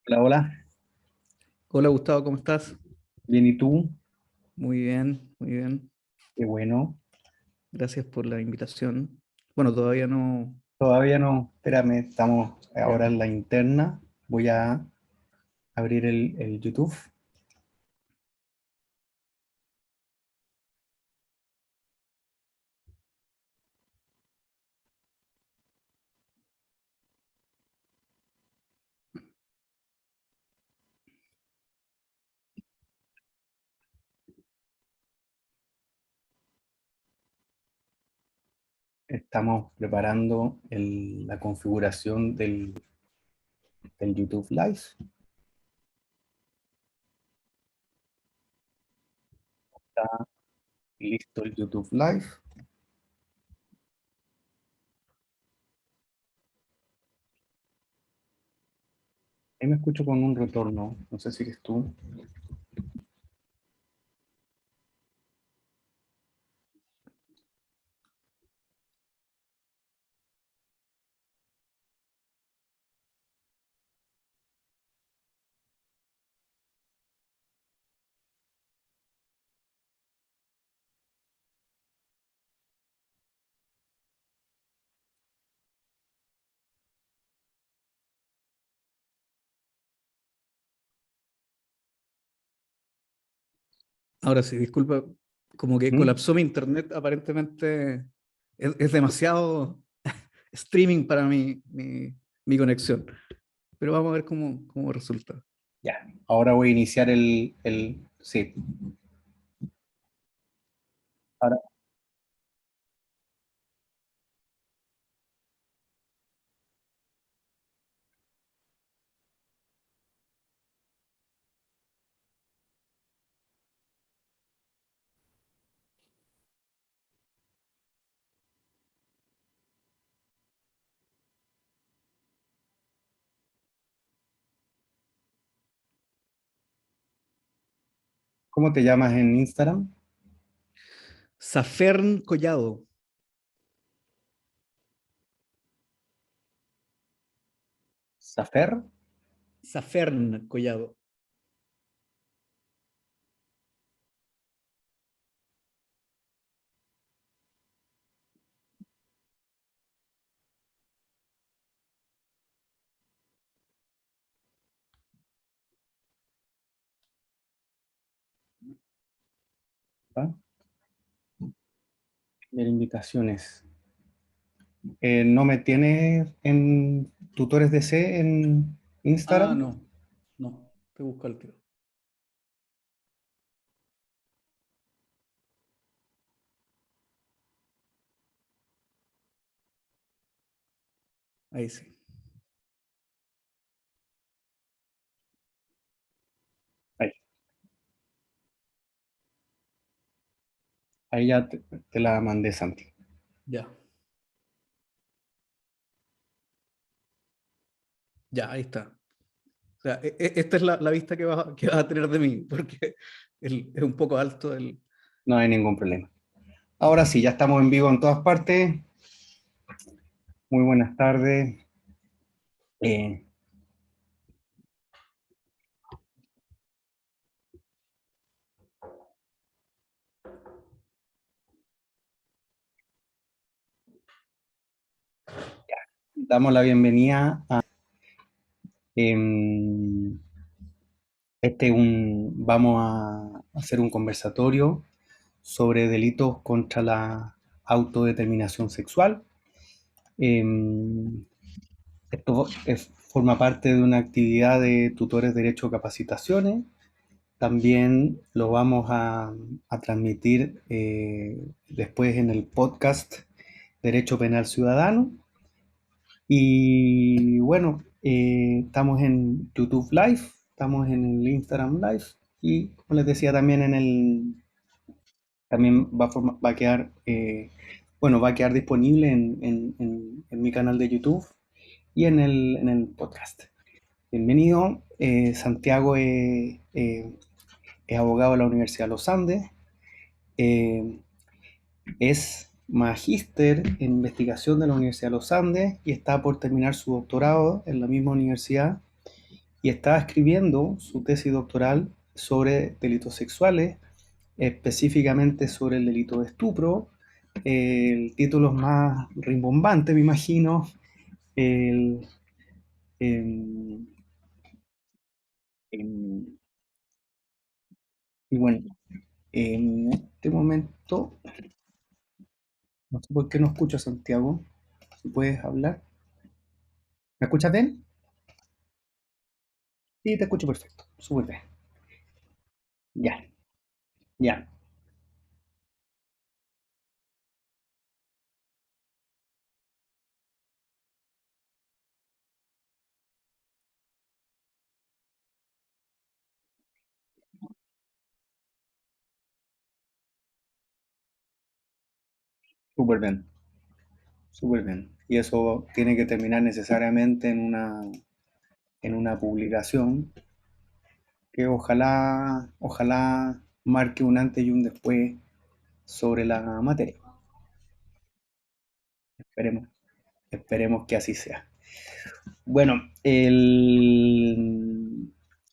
Hola, hola. Hola Gustavo, ¿cómo estás? Bien, ¿y tú? Muy bien, muy bien. Qué bueno. Gracias por la invitación. Bueno, todavía no. Todavía no, espérame, estamos ahora en la interna. Voy a abrir el YouTube. Estamos preparando la configuración del YouTube Live. Está listo el YouTube Live. Ahí me escucho con un retorno. No sé si eres tú. Ahora sí, disculpa, como que ¿Mm? colapsó mi internet. Aparentemente es demasiado streaming para mi conexión. Pero vamos a ver cómo resulta. Ya. Ahora voy a iniciar sí. Ahora, ¿cómo te llamas en Instagram? Safern Collado. Safer. Safern Collado. ¿Va? Ver invitaciones. ¿No me tienes en tutores de C en Ah, Instagram? no, no, te busco al tiro. Ahí sí. Ahí, ahí ya te la mandé, Santi. Ya, ya, ahí está. O sea, esta es la vista que vas a tener de mí, porque es un poco alto el. No hay ningún problema. Ahora sí, ya estamos en vivo en todas partes. Muy buenas tardes. Eh, damos la bienvenida a em, vamos a hacer un conversatorio sobre delitos contra la autodeterminación sexual. Em, forma parte de una actividad de tutores de derecho capacitaciones. También lo vamos a transmitir después en el podcast Derecho Penal Ciudadano. Y bueno, estamos en YouTube Live, estamos en el Instagram Live y como les decía también también va a quedar, bueno, va a quedar disponible en mi canal de YouTube y en el podcast. Bienvenido, Santiago es abogado de la Universidad de los Andes, eh, es magíster en investigación de la Universidad de los Andes y está por terminar su doctorado en la misma universidad y estaba escribiendo su tesis doctoral sobre delitos sexuales, específicamente sobre el delito de estupro. El título es más rimbombante, me imagino. El, em, em, y bueno, en este momento, no sé por qué no escucho a Santiago. Si puedes hablar. ¿Me escuchas bien? Sí, te escucho perfecto. Súper bien. Ya, ya. Súper bien. Súper bien. Y eso tiene que terminar necesariamente en una publicación que ojalá marque un antes y un después sobre la materia. Esperemos, esperemos que así sea. Bueno, el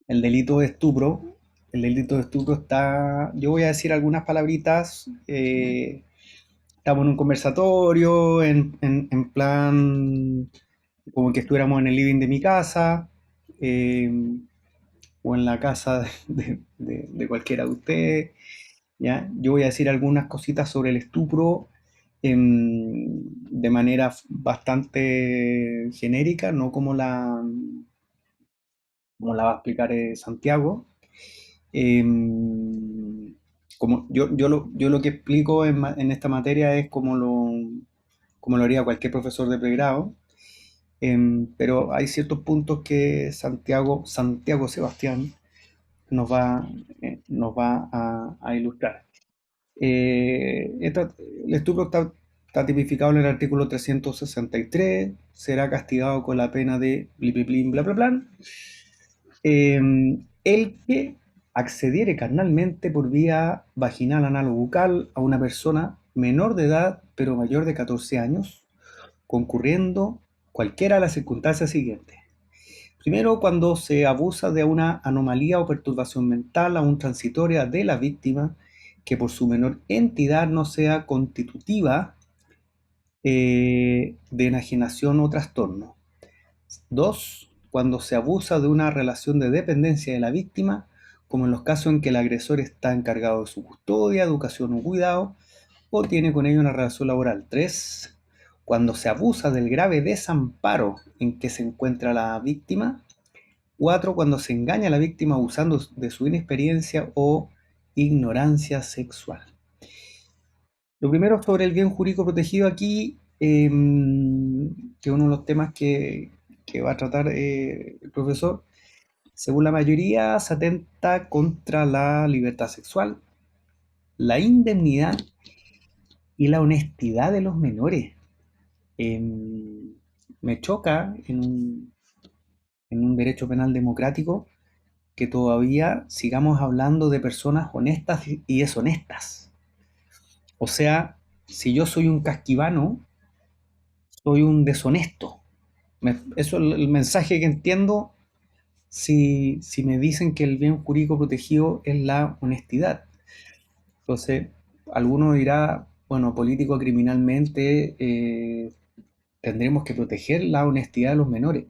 delito de estupro, el delito de estupro está, yo voy a decir algunas palabritas, estamos en un conversatorio, en plan como que estuviéramos en el living de mi casa, eh, o en la casa de cualquiera de ustedes, ¿ya? Yo voy a decir algunas cositas sobre el estupro de manera bastante genérica, no como la va a explicar Santiago. Como yo lo que explico en esta materia es como lo haría cualquier profesor de pregrado, pero hay ciertos puntos que Santiago Sebastián nos va a ilustrar. El estupro está tipificado en el artículo 363, será castigado con la pena de blipliplín, bla, bla, bla. El que accediere carnalmente por vía vaginal, anal o bucal a una persona menor de edad, pero mayor de 14 años, concurriendo cualquiera de las circunstancias siguientes. Primero, cuando se abusa de una anomalía o perturbación mental aún transitoria de la víctima, que por su menor entidad no sea constitutiva de enajenación o trastorno. Dos, cuando se abusa de una relación de dependencia de la víctima, como en los casos en que el agresor está encargado de su custodia, educación o cuidado, o tiene con ella una relación laboral. Tres, cuando se abusa del grave desamparo en que se encuentra la víctima. Cuatro, cuando se engaña a la víctima abusando de su inexperiencia o ignorancia sexual. Lo primero sobre el bien jurídico protegido aquí, que es uno de los temas que va a tratar el profesor, según la mayoría, se atenta contra la libertad sexual, la indemnidad y la honestidad de los menores. Me choca en un derecho penal democrático que todavía sigamos hablando de personas honestas y deshonestas. O sea, si yo soy un casquivano, soy un deshonesto. Eso es el mensaje que entiendo si me dicen que el bien jurídico protegido es la honestidad. Entonces, alguno dirá, bueno, político criminalmente tendremos que proteger la honestidad de los menores.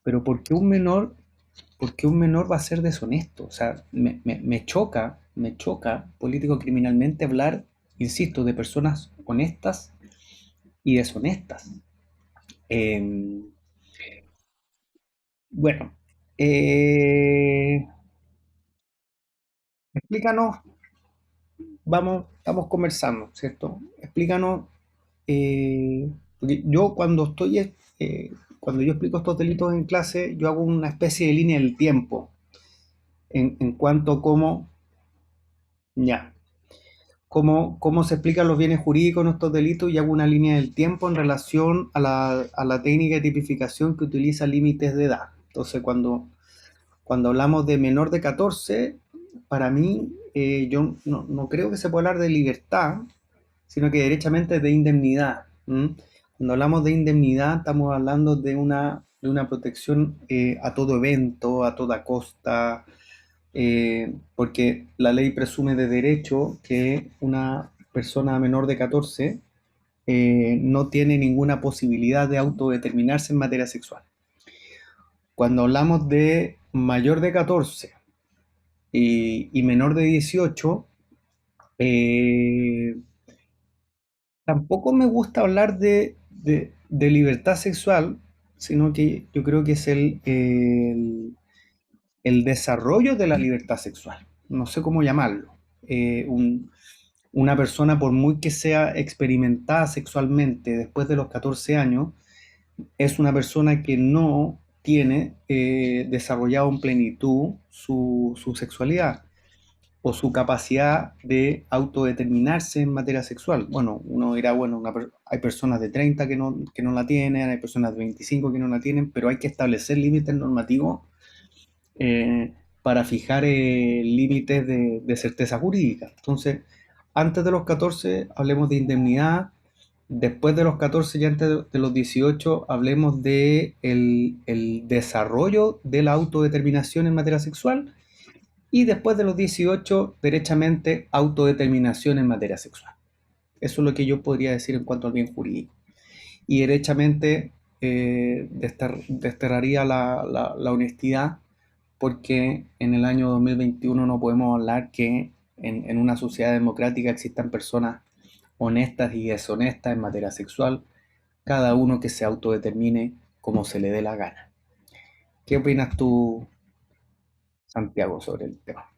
Pero ¿por qué un menor va a ser deshonesto? O sea, me choca político criminalmente hablar, insisto, de personas honestas y deshonestas. Eh, bueno, eh, explícanos, estamos conversando, ¿cierto? Explícanos, porque yo cuando yo explico estos delitos en clase, yo hago una especie de línea del tiempo en cuanto a ya, cómo se explican los bienes jurídicos en estos delitos y hago una línea del tiempo en relación a la técnica de tipificación que utiliza límites de edad. Entonces, cuando hablamos de menor de 14, para mí, yo no creo que se pueda hablar de libertad, sino que derechamente de indemnidad. ¿M? Cuando hablamos de indemnidad, estamos hablando de una de una protección a todo evento, a toda costa, porque la ley presume de derecho que una persona menor de 14 no tiene ninguna posibilidad de autodeterminarse en materia sexual. Cuando hablamos de mayor de 14 y menor de 18, eh, tampoco me gusta hablar de libertad sexual, sino que yo creo que es el desarrollo de la libertad sexual. No sé cómo llamarlo. Una persona, por muy que sea experimentada sexualmente después de los 14 años, es una persona que no tiene desarrollado en plenitud su sexualidad o su capacidad de autodeterminarse en materia sexual. Bueno, uno dirá, bueno, hay personas de 30 que no la tienen, hay personas de 25 que no la tienen, pero hay que establecer límites normativos para fijar límites de certeza jurídica. Entonces, antes de los 14 hablemos de indemnidad, después de los 14 y antes de los 18 hablemos de el desarrollo de la autodeterminación en materia sexual y después de los 18 derechamente autodeterminación en materia sexual. Eso es lo que yo podría decir en cuanto al bien jurídico. Y derechamente desterraría la honestidad porque en el año 2021 no podemos hablar que en una sociedad democrática existan personas honestas y deshonestas en materia sexual, cada uno que se autodetermine como se le dé la gana. ¿Qué opinas tú, Santiago, sobre el tema?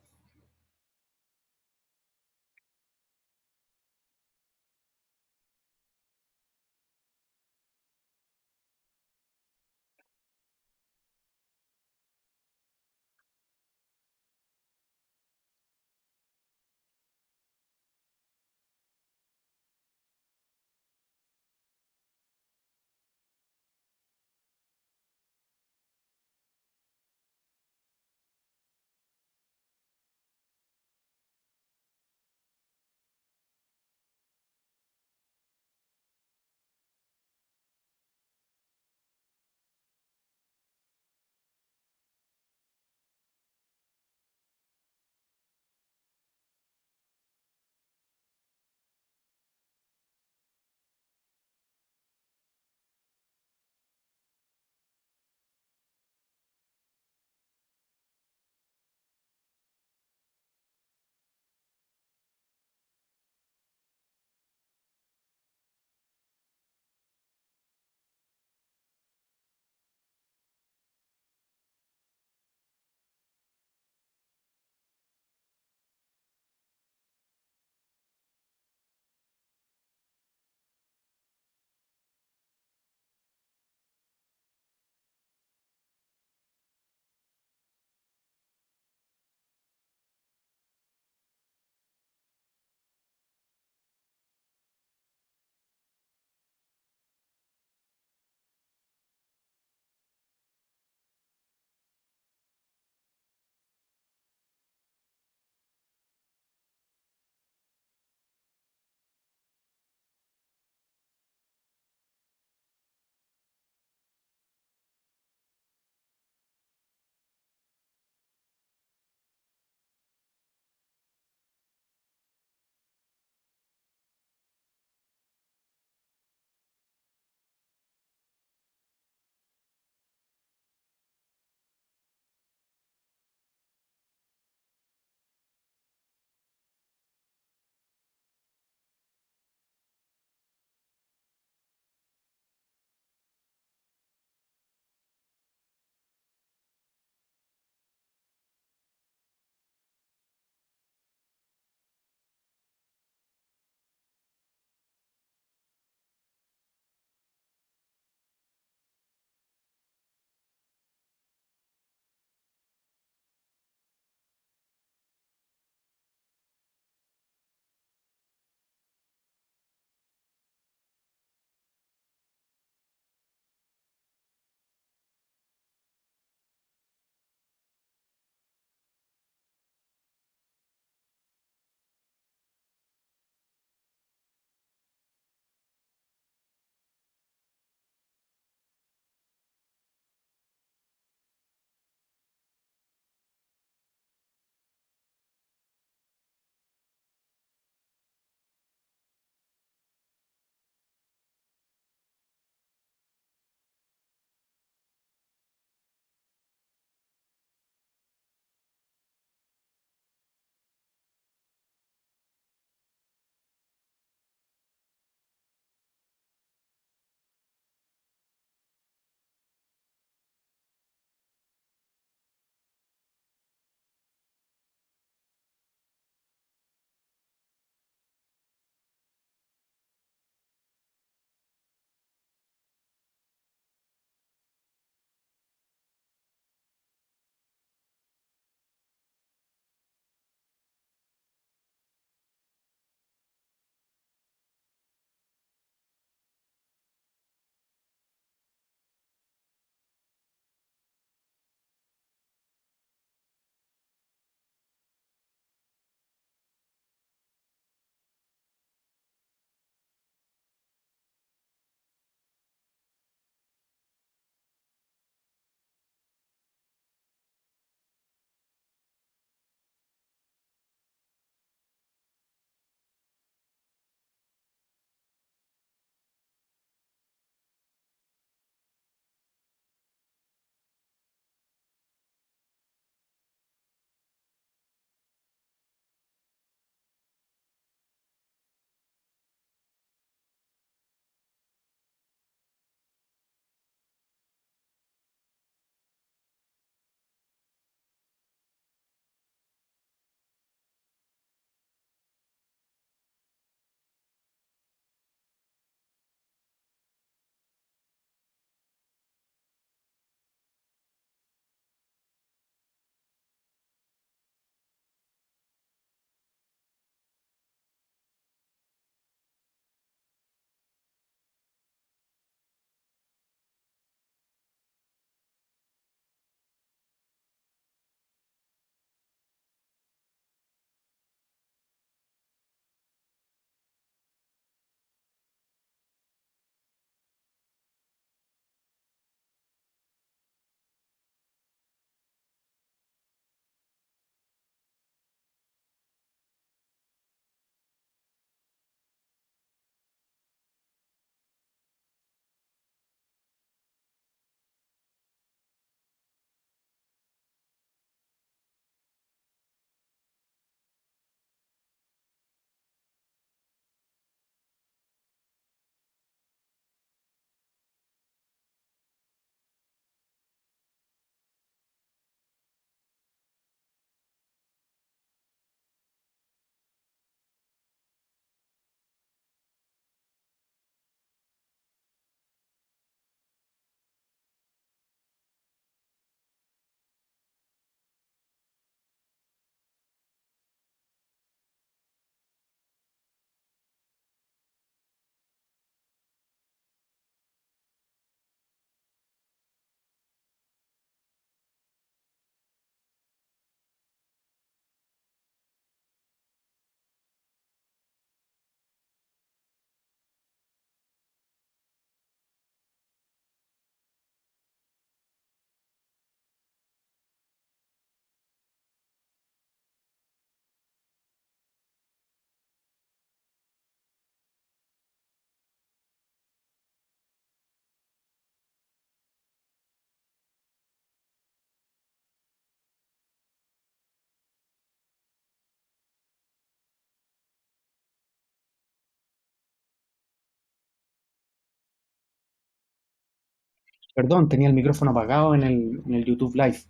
Perdón, tenía el micrófono apagado en el YouTube Live.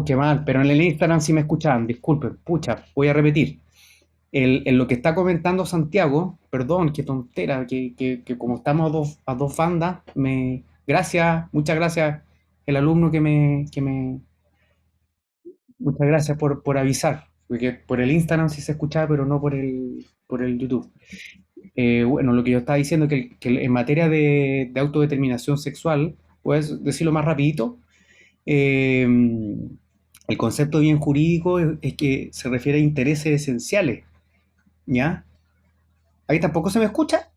Qué mal, pero en el Instagram sí me escuchaban, disculpen, pucha, voy a repetir. En lo que está comentando Santiago, perdón, qué tontera, que como estamos a dos bandas, gracias, muchas gracias el alumno muchas gracias por avisar, porque por el Instagram sí se escuchaba, pero no por el YouTube. Bueno, lo que yo estaba diciendo es que en materia de autodeterminación sexual, puedes decirlo más rapidito. Eh, el concepto bien jurídico es que se refiere a intereses esenciales, ¿ya? Ahí tampoco se me escucha.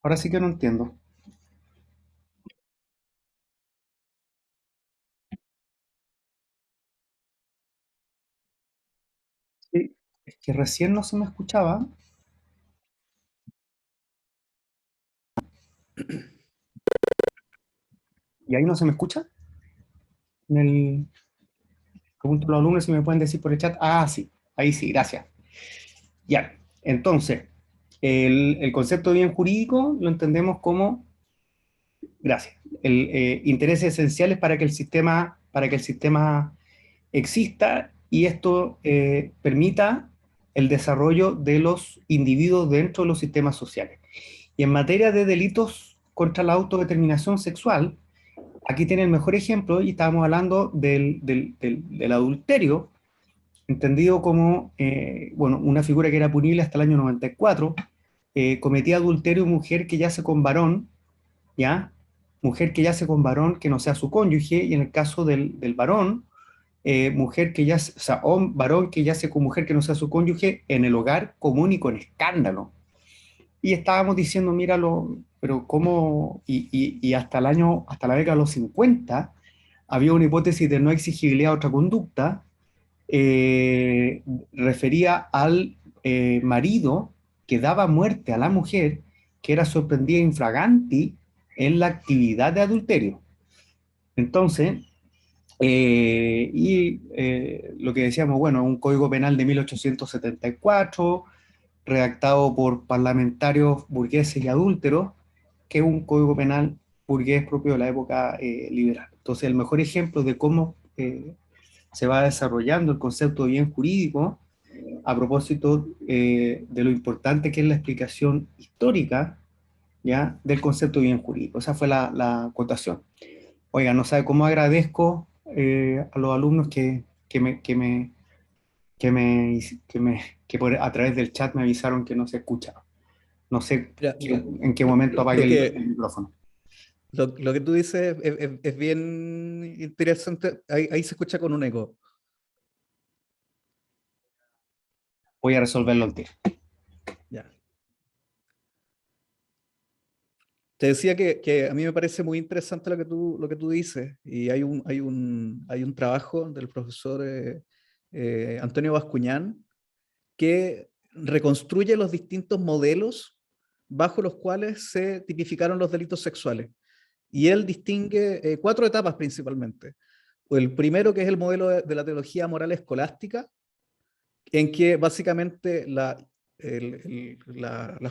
Ahora sí que no entiendo. Sí, es que recién no se me escuchaba. ¿Y ahí no se me escucha? En el, pregunto a los alumnos si me pueden decir por el chat. Ah, sí, ahí sí, gracias. Ya, entonces, el concepto de bien jurídico lo entendemos como, gracias, intereses esenciales para que el sistema exista y esto permita el desarrollo de los individuos dentro de los sistemas sociales. Y en materia de delitos contra la autodeterminación sexual, aquí tiene el mejor ejemplo y estábamos hablando del adulterio, entendido como bueno, una figura que era punible hasta el año 94, cometía adulterio mujer que yace con varón, ¿ya? Mujer que yace con varón que no sea su cónyuge, y en el caso del varón, mujer que yace, o sea, varón que yace con mujer que no sea su cónyuge en el hogar común y con escándalo. Y estábamos diciendo, míralo, pero cómo, y hasta el año, hasta la década de los 50, había una hipótesis de no exigibilidad a otra conducta, eh, refería al marido que daba muerte a la mujer que era sorprendida infraganti en la actividad de adulterio. Entonces, lo que decíamos, bueno, un código penal de 1874, redactado por parlamentarios burgueses y adúlteros, que es un código penal burgués propio de la época liberal. Entonces, el mejor ejemplo de cómo se va desarrollando el concepto de bien jurídico, a propósito de lo importante que es la explicación histórica, ¿ya?, del concepto de bien jurídico. Esa fue la acotación. Oiga, no sabe cómo agradezco a los alumnos que me, que me, a través del chat me avisaron que no se escuchaba. No sé Mira, en qué momento apague lo el que, micrófono. lo que tú dices es bien interesante. Ahí se escucha con un eco. Voy a resolverlo al tiro. Ya. Te decía que a mí me parece muy interesante lo que tú dices, y hay un trabajo del profesor Antonio Bascuñán que reconstruye los distintos modelos bajo los cuales se tipificaron los delitos sexuales. Y él distingue cuatro etapas principalmente. El primero, que es el modelo de la teología moral escolástica, en que básicamente las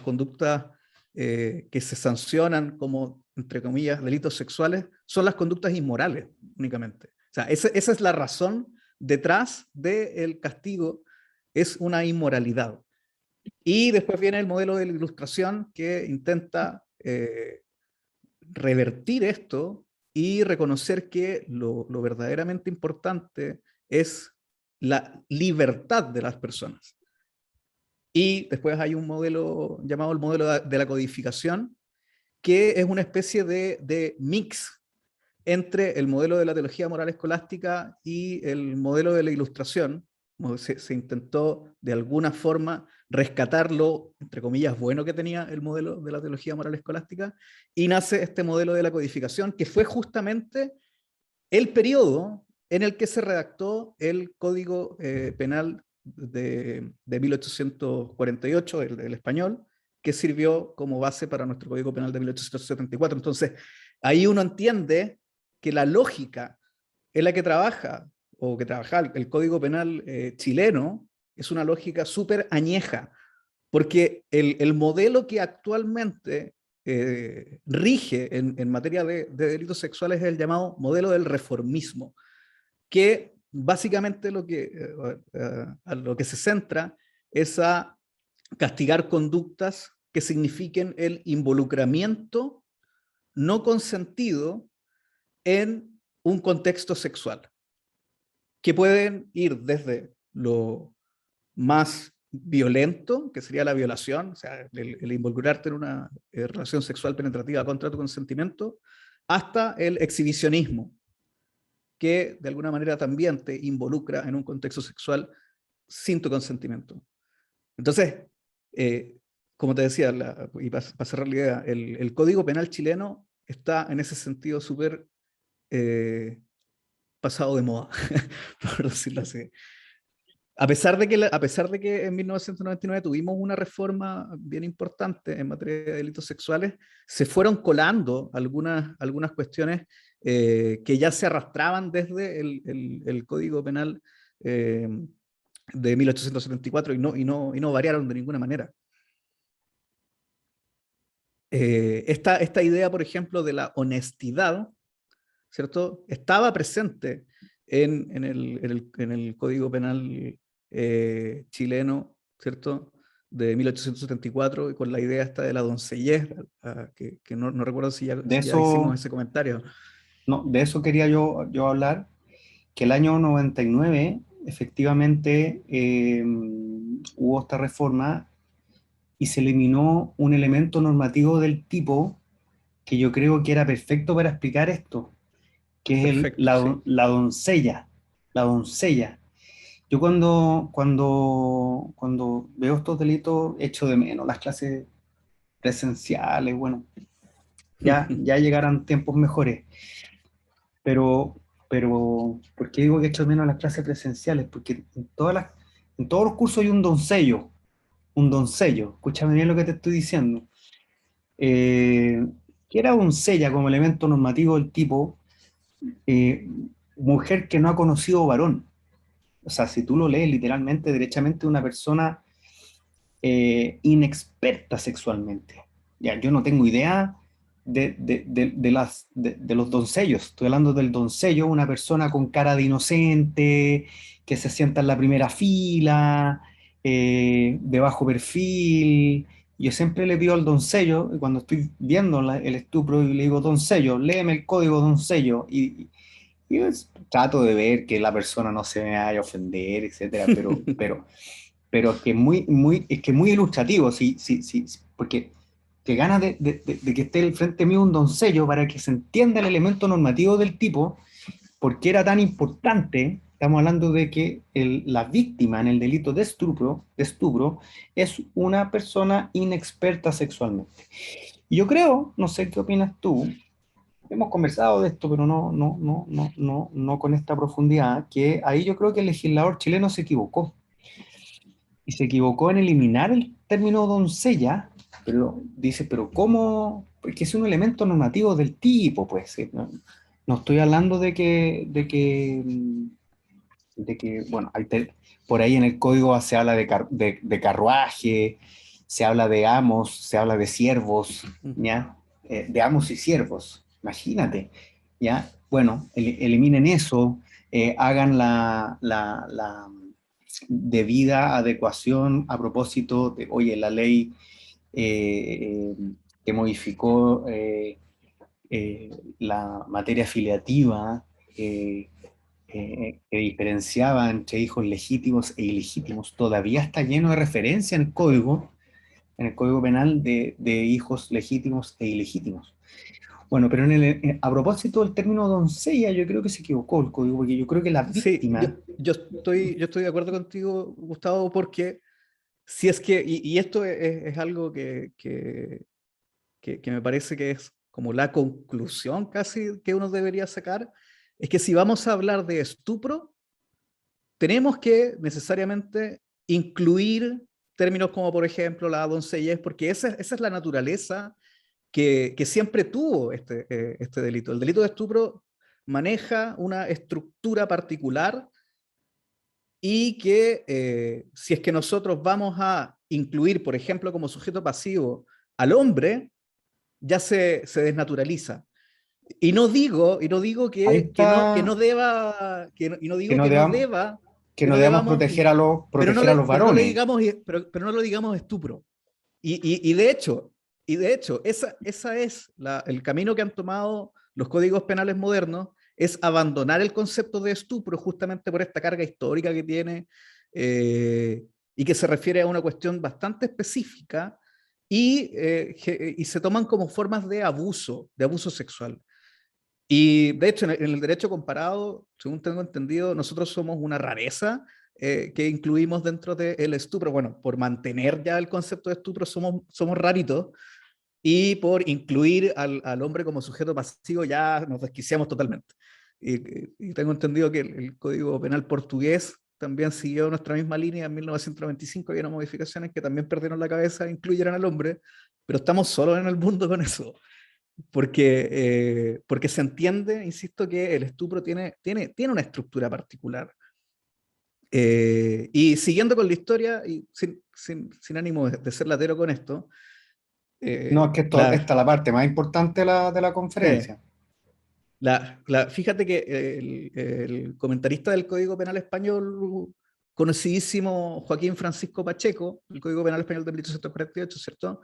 conductas que se sancionan como, entre comillas, delitos sexuales, son las conductas inmorales únicamente. O sea, esa es la razón detrás del castigo, es una inmoralidad. Y después viene el modelo de la ilustración que intenta revertir esto y reconocer que lo verdaderamente importante es la libertad de las personas. Y después hay un modelo llamado el modelo de la codificación, que es una especie de mix entre el modelo de la teología moral escolástica y el modelo de la ilustración. Se intentó de alguna forma rescatar lo, entre comillas, bueno que tenía el modelo de la teología moral escolástica, y nace este modelo de la codificación, que fue justamente el periodo en el que se redactó el Código Penal de 1848, el español, que sirvió como base para nuestro Código Penal de 1874. Entonces, ahí uno entiende que la lógica en la que trabaja, el Código Penal chileno, es una lógica súper añeja, porque el modelo que actualmente rige en materia de delitos sexuales es el llamado modelo del reformismo, que básicamente a lo que se centra es a castigar conductas que signifiquen el involucramiento no consentido en un contexto sexual, que pueden ir desde lo más violento, que sería la violación, o sea, el involucrarte en una relación sexual penetrativa contra tu consentimiento, hasta el exhibicionismo, que de alguna manera también te involucra en un contexto sexual sin tu consentimiento. Entonces, eh, como te decía, y para cerrar la idea, el Código Penal chileno está en ese sentido súper eh, pasado de moda, por decirlo así. A pesar de que en 1999 tuvimos una reforma bien importante en materia de delitos sexuales, se fueron colando algunas cuestiones que ya se arrastraban desde el Código Penal eh, de 1874 y no variaron de ninguna manera. Esta idea, por ejemplo, de la honestidad, ¿cierto? Estaba presente en el Código Penal chileno, ¿cierto? De 1874, y con la idea esta de la doncellez, que no recuerdo De si ya hicimos eso, ese comentario. no, de eso quería yo hablar, que el año 99 efectivamente hubo esta reforma y se eliminó un elemento normativo del tipo que yo creo que era perfecto para explicar esto, que es Perfecto, sí. la doncella, la doncella. Yo cuando veo estos delitos echo de menos las clases presenciales, bueno, ya llegarán tiempos mejores, pero, ¿por qué digo que echo de menos las clases presenciales? Porque en todos los cursos hay un doncello, escúchame bien lo que te estoy diciendo. Eh, que era doncella como elemento normativo del tipo eh, mujer que no ha conocido varón. O sea, si tú lo lees literalmente, derechamente, una persona inexperta sexualmente. Ya, yo no tengo idea de los doncellos. Estoy hablando del doncello, una persona con cara de inocente, que se sienta en la primera fila, de bajo perfil. Yo siempre le pido al doncello, cuando estoy viendo el estupro, y le digo, doncello, léeme el código doncello. Y trato de ver que la persona no se me vaya a ofender, etcétera, pero es que es que muy ilustrativo, sí, porque que ganas de que esté al frente mío un doncello para que se entienda el elemento normativo del tipo, porque era tan importante. Estamos hablando de que la víctima en el delito de estupro es una persona inexperta sexualmente. Y yo creo, no sé qué opinas tú, hemos conversado de esto, pero no con esta profundidad, que ahí yo creo que el legislador chileno se equivocó y se equivocó en eliminar el término doncella, pero dice, pero ¿cómo? Porque es un elemento normativo del tipo, pues. No estoy hablando de que bueno, por ahí en el código se habla de carruaje, se habla de amos, se habla de siervos, ¿ya? De amos y siervos, imagínate, ¿ya? Bueno, eliminen eso, hagan la debida adecuación a propósito de, oye, la ley eh, que modificó la materia filiativa, que diferenciaba entre hijos legítimos e ilegítimos, todavía está lleno de referencia en el Código Penal de hijos legítimos e ilegítimos. Bueno, pero a propósito del término doncella, yo creo que se equivocó el código, porque yo creo que la Sí, víctima, yo estoy de acuerdo contigo, Gustavo, porque si es que, y esto es algo que me parece que es como la conclusión casi que uno debería sacar, es que si vamos a hablar de estupro, tenemos que necesariamente incluir términos como, por ejemplo, la doncellez, porque esa es la naturaleza que siempre tuvo este delito. El delito de estupro maneja una estructura particular y que si es que nosotros vamos a incluir, por ejemplo, como sujeto pasivo al hombre, ya se desnaturaliza. Y no digo Ahí que no está, deba, y no que digo no debamos, que que no no debamos debamos, proteger a proteger a los pero no le varones. digamos, pero no lo digamos estupro. Y de hecho, esa es el camino que han tomado los códigos penales modernos, es abandonar el concepto de estupro justamente por esta carga histórica que tiene y que se refiere a una cuestión bastante específica y se toman como formas de abuso sexual. Y de hecho, en el derecho comparado, según tengo entendido, nosotros somos una rareza que incluimos dentro del estupro. Bueno, por mantener ya el concepto de estupro somos raritos y por incluir al hombre como sujeto pasivo ya nos desquiciamos totalmente. Y tengo entendido que el Código Penal portugués también siguió nuestra misma línea. En 1995 había unas modificaciones que también perdieron la cabeza e incluyeron al hombre, pero estamos solos en el mundo con eso porque se entiende, insisto, que el estupro tiene una estructura particular. Y siguiendo con la historia, y sin ánimo de ser latero con esto, No, es que esto, esta es la parte más importante de la sí, conferencia. fíjate que el comentarista del Código Penal Español, conocidísimo Joaquín Francisco Pacheco, el Código Penal Español de 1848, ¿cierto?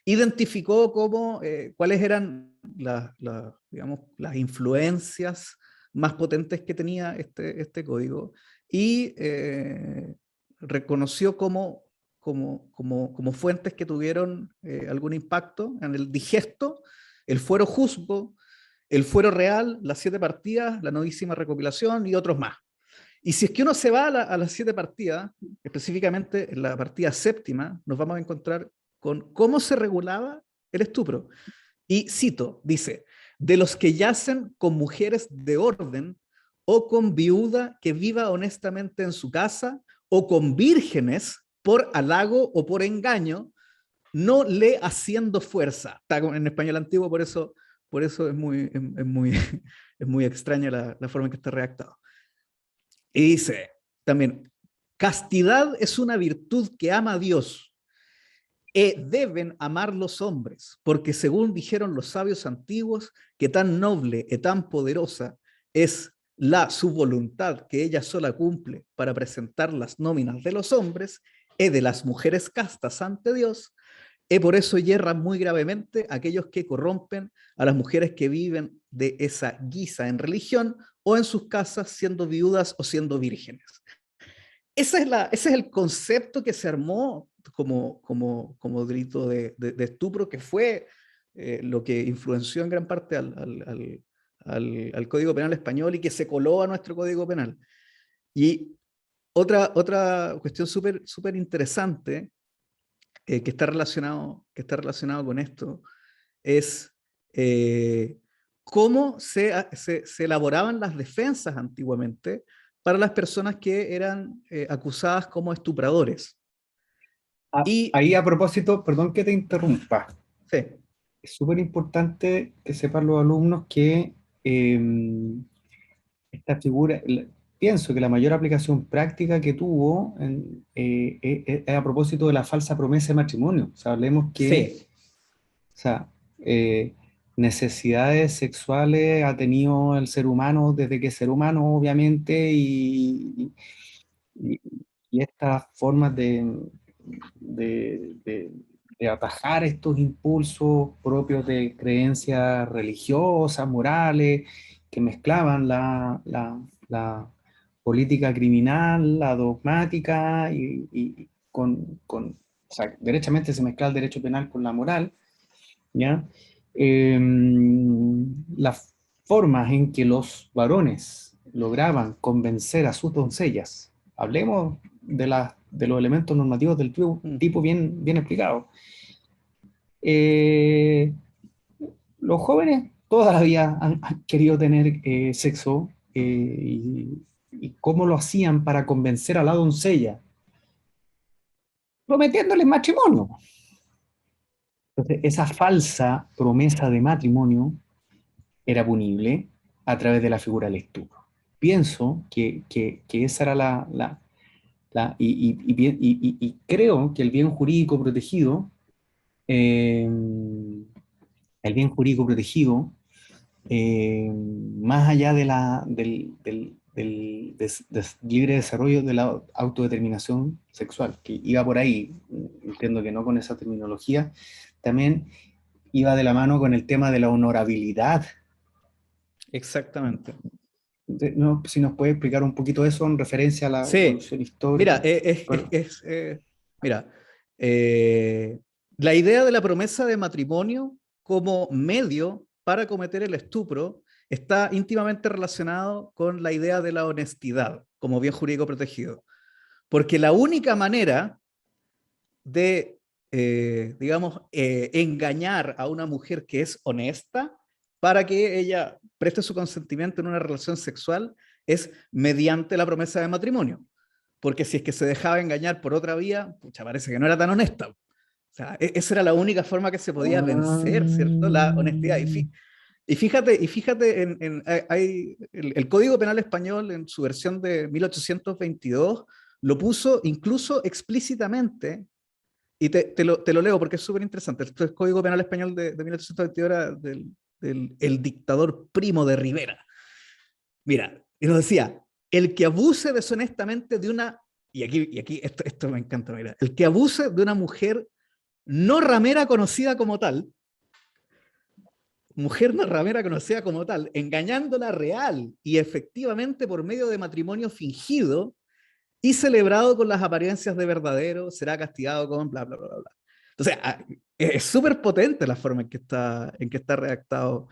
Identificó cuáles eran digamos, las influencias más potentes que tenía este código y reconoció como fuentes que tuvieron algún impacto en el digesto, el fuero juzgo, el fuero real, las 7 partidas, la novísima recopilación y otros más. Y si es que uno se va a las 7 partidas, específicamente en la partida séptima, nos vamos a encontrar con cómo se regulaba el estupro. Y cito, dice, de los que yacen con mujeres de orden o con viuda que viva honestamente en su casa o con vírgenes por halago o por engaño, no le haciendo fuerza. Está en español antiguo, por eso es muy, es muy extraña la forma en que está redactado. Y dice también, castidad es una virtud que ama a Dios deben amar los hombres, porque según dijeron los sabios antiguos, que tan noble y tan poderosa es su voluntad que ella sola cumple para presentar las nóminas de los hombres, y de las mujeres castas ante Dios, y por eso yerran muy gravemente aquellos que corrompen a las mujeres que viven de esa guisa en religión o en sus casas siendo viudas o siendo vírgenes. Ese es el concepto que se armó como delito de estupro, que fue lo que influenció en gran parte al Código Penal español y que se coló a nuestro Código Penal. Y otra cuestión súper interesante que está relacionado con esto es eh, cómo se elaboraban las defensas antiguamente para las personas que eran acusadas como estupradores. Y Ahí a propósito, perdón que te interrumpa, sí, es súper importante que sepan los alumnos que esta figura, pienso que la mayor aplicación práctica que tuvo es a propósito de la falsa promesa de matrimonio. O sea, hablemos que, sí, o sea, necesidades sexuales ha tenido el ser humano desde que es ser humano, obviamente, y, y estas formas de, de- de atajar estos impulsos propios de creencias religiosas, morales, que mezclaban la política criminal, la dogmática, o sea, derechamente se mezclaba el derecho penal con la moral, ¿ya? Eh, las formas en que los varones lograban convencer a sus doncellas, hablemos de los elementos normativos del mm, tipo bien explicados. Eh, los jóvenes toda la vida han querido tener sexo y cómo lo hacían para convencer a la doncella, prometiéndole matrimonio. Entonces, esa falsa promesa de matrimonio era punible a través de la figura del estupro. Pienso que esa era Y creo que eh, el bien jurídico protegido, más allá del libre desarrollo de la autodeterminación sexual, que iba por ahí, entiendo que no con esa terminología, también iba de la mano con el tema de la honorabilidad. Exactamente. No, si nos puede explicar un poquito eso en referencia a la Sí, evolución mira, histórica. Bueno, mira, eh, la idea de la promesa de matrimonio como medio para cometer el estupro está íntimamente relacionado con la idea de la honestidad como bien jurídico protegido. Porque la única manera de, digamos, engañar a una mujer que es honesta para que ella preste su consentimiento en una relación sexual es mediante la promesa de matrimonio. Porque si es que se dejaba engañar por otra vía, pucha, parece que no era tan honesta. O sea, esa era la única forma que se podía vencer, ¿cierto? La honestidad. Y fíjate el Código Penal Español en su versión de 1822 lo puso incluso explícitamente, y te lo leo porque es súper interesante. El Código Penal Español de 1822 era el dictador Primo de Rivera. Mira, y nos decía, el que abuse deshonestamente de una, y aquí esto me encanta, mira, el que abuse de una mujer no ramera conocida como tal, mujer no ramera conocida como tal, engañándola real y efectivamente por medio de matrimonio fingido y celebrado con las apariencias de verdadero, será castigado con bla, bla, bla, bla. Entonces, es súper potente la forma en que está redactado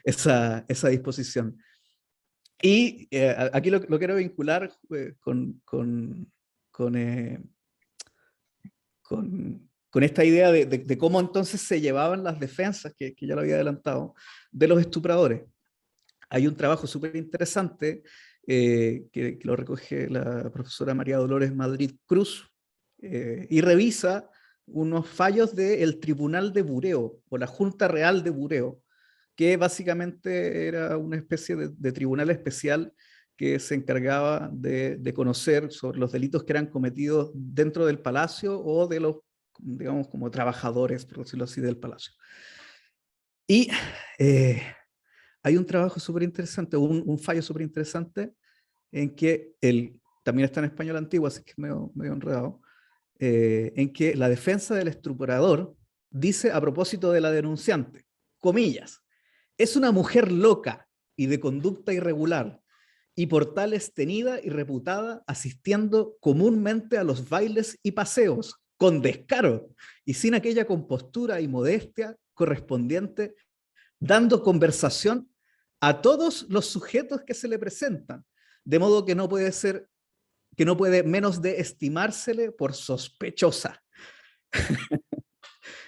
esa disposición. Y aquí lo quiero vincular con, eh, con esta idea de cómo entonces se llevaban las defensas, que ya lo había adelantado, de los estupradores. Hay un trabajo súper interesante que lo recoge la profesora María Dolores Madrid Cruz y revisa unos fallos del Tribunal de Bureo o la Junta Real de Bureo, que básicamente era una especie de tribunal especial que se encargaba de conocer sobre los delitos que eran cometidos dentro del palacio o de los, digamos, como trabajadores, por decirlo así, del palacio. Y eh, hay un trabajo súper interesante, un fallo súper interesante, en que también está en español antiguo, así que es medio enredado, en que la defensa del estuperador dice a propósito de la denunciante, comillas, es una mujer loca y de conducta irregular, y por tal es tenida y reputada asistiendo comúnmente a los bailes y paseos, con descaro y sin aquella compostura y modestia correspondiente, dando conversación a todos los sujetos que se le presentan, de modo que no puede menos de estimársele por sospechosa.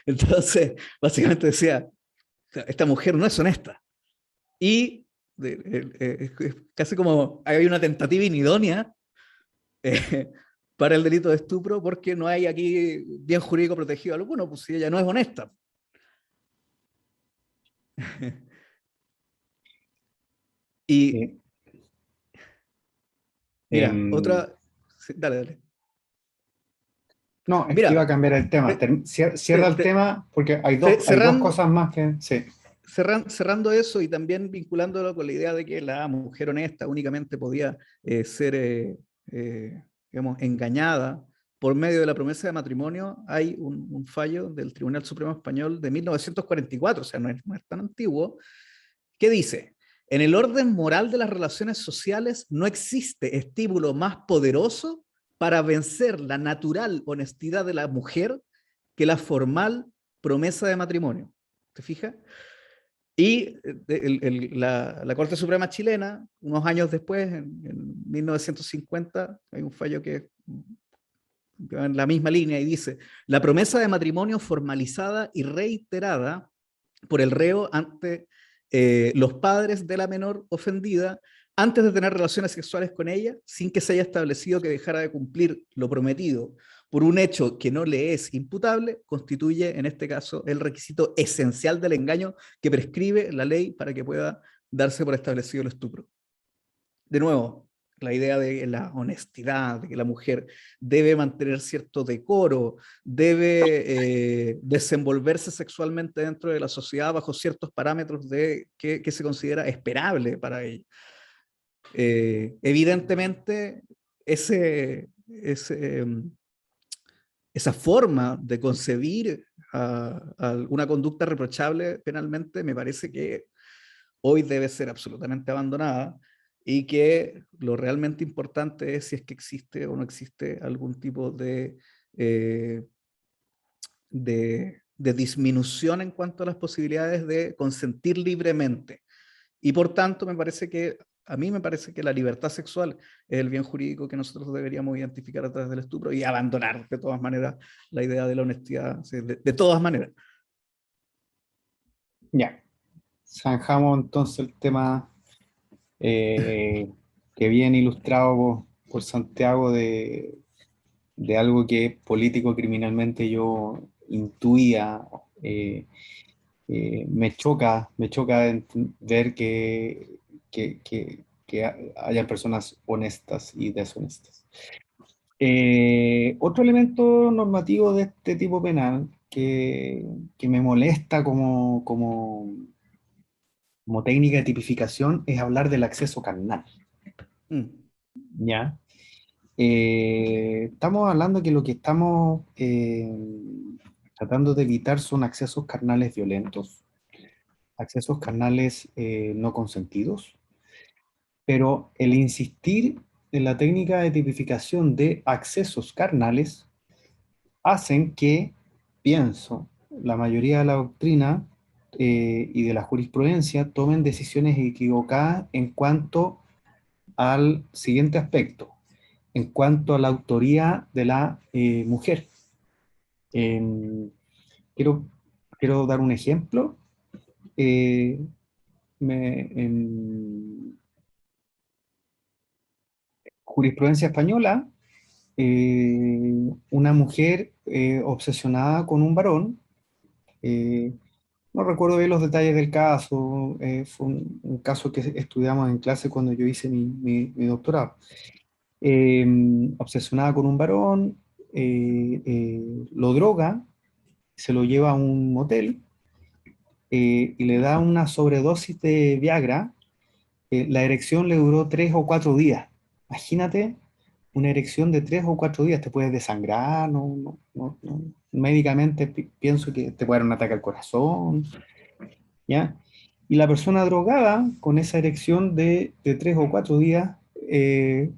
Entonces, básicamente decía, esta mujer no es honesta. Y casi como hay una tentativa inidónea eh, para el delito de estupro porque no hay aquí bien jurídico protegido alguno, pues si ella no es honesta. Y eh, mira, em, otra... Sí, dale, dale. no, es que iba a Mira, cambiar el tema. te, Cierra te, el te, tema porque hay dos cerrando, cosas más que... Sí. cerrando eso y también vinculándolo con la idea de que la mujer honesta únicamente podía ser, digamos, engañada por medio de la promesa de matrimonio, hay un fallo del Tribunal Supremo Español de 1944, o sea, no es tan antiguo, que dice, en el orden moral de las relaciones sociales no existe estímulo más poderoso para vencer la natural honestidad de la mujer que la formal promesa de matrimonio. ¿Te fijas? Y la Corte Suprema chilena, unos años después, en 1950, hay un fallo que va en la misma línea y dice, la promesa de matrimonio formalizada y reiterada por el reo ante los padres de la menor ofendida antes de tener relaciones sexuales con ella, sin que se haya establecido que dejara de cumplir lo prometido por un hecho que no le es imputable, constituye en este caso el requisito esencial del engaño que prescribe la ley para que pueda darse por establecido el estupro. De nuevo, la idea de la honestidad, de que la mujer debe mantener cierto decoro, debe desenvolverse sexualmente dentro de la sociedad bajo ciertos parámetros que se considera esperable para ella. Evidentemente, ese, esa forma de concebir a una conducta reprochable penalmente me parece que hoy debe ser absolutamente abandonada y que lo realmente importante es si es que existe o no existe algún tipo eh, de disminución en cuanto a las posibilidades de consentir libremente. Y por tanto, a mí me parece que la libertad sexual es el bien jurídico que nosotros deberíamos identificar a través del estupro y abandonar de todas maneras la idea de la honestidad, sí, de todas maneras. Ya, zanjamos entonces el tema eh, que viene ilustrado por Santiago de algo que político criminalmente yo intuía. eh, me choca ver que hayan personas honestas y deshonestas. Otro elemento normativo de este tipo penal que me molesta como técnica de tipificación es hablar del acceso carnal, Mm, ¿ya? Estamos hablando que lo que estamos tratando de evitar son accesos carnales violentos, accesos carnales no consentidos, pero el insistir en la técnica de tipificación de accesos carnales hacen que, pienso, la mayoría de la doctrina y de la jurisprudencia tomen decisiones equivocadas en cuanto al siguiente aspecto, en cuanto a la autoría de la mujer. Eh, quiero, quiero dar un ejemplo. Eh, en jurisprudencia española, una mujer obsesionada con un varón, eh, no recuerdo bien los detalles del caso, fue un caso que estudiamos en clase cuando yo hice mi doctorado. Eh, Obsesionada con un varón, lo droga, se lo lleva a un motel y le da una sobredosis de Viagra. La erección le duró 3 o 4 días. Imagínate una erección de 3 o 4 días, te puedes desangrar, médicamente pienso que te puede dar un ataque al corazón, ¿ya? Y la persona drogada con esa erección de 3 o 4 días eh,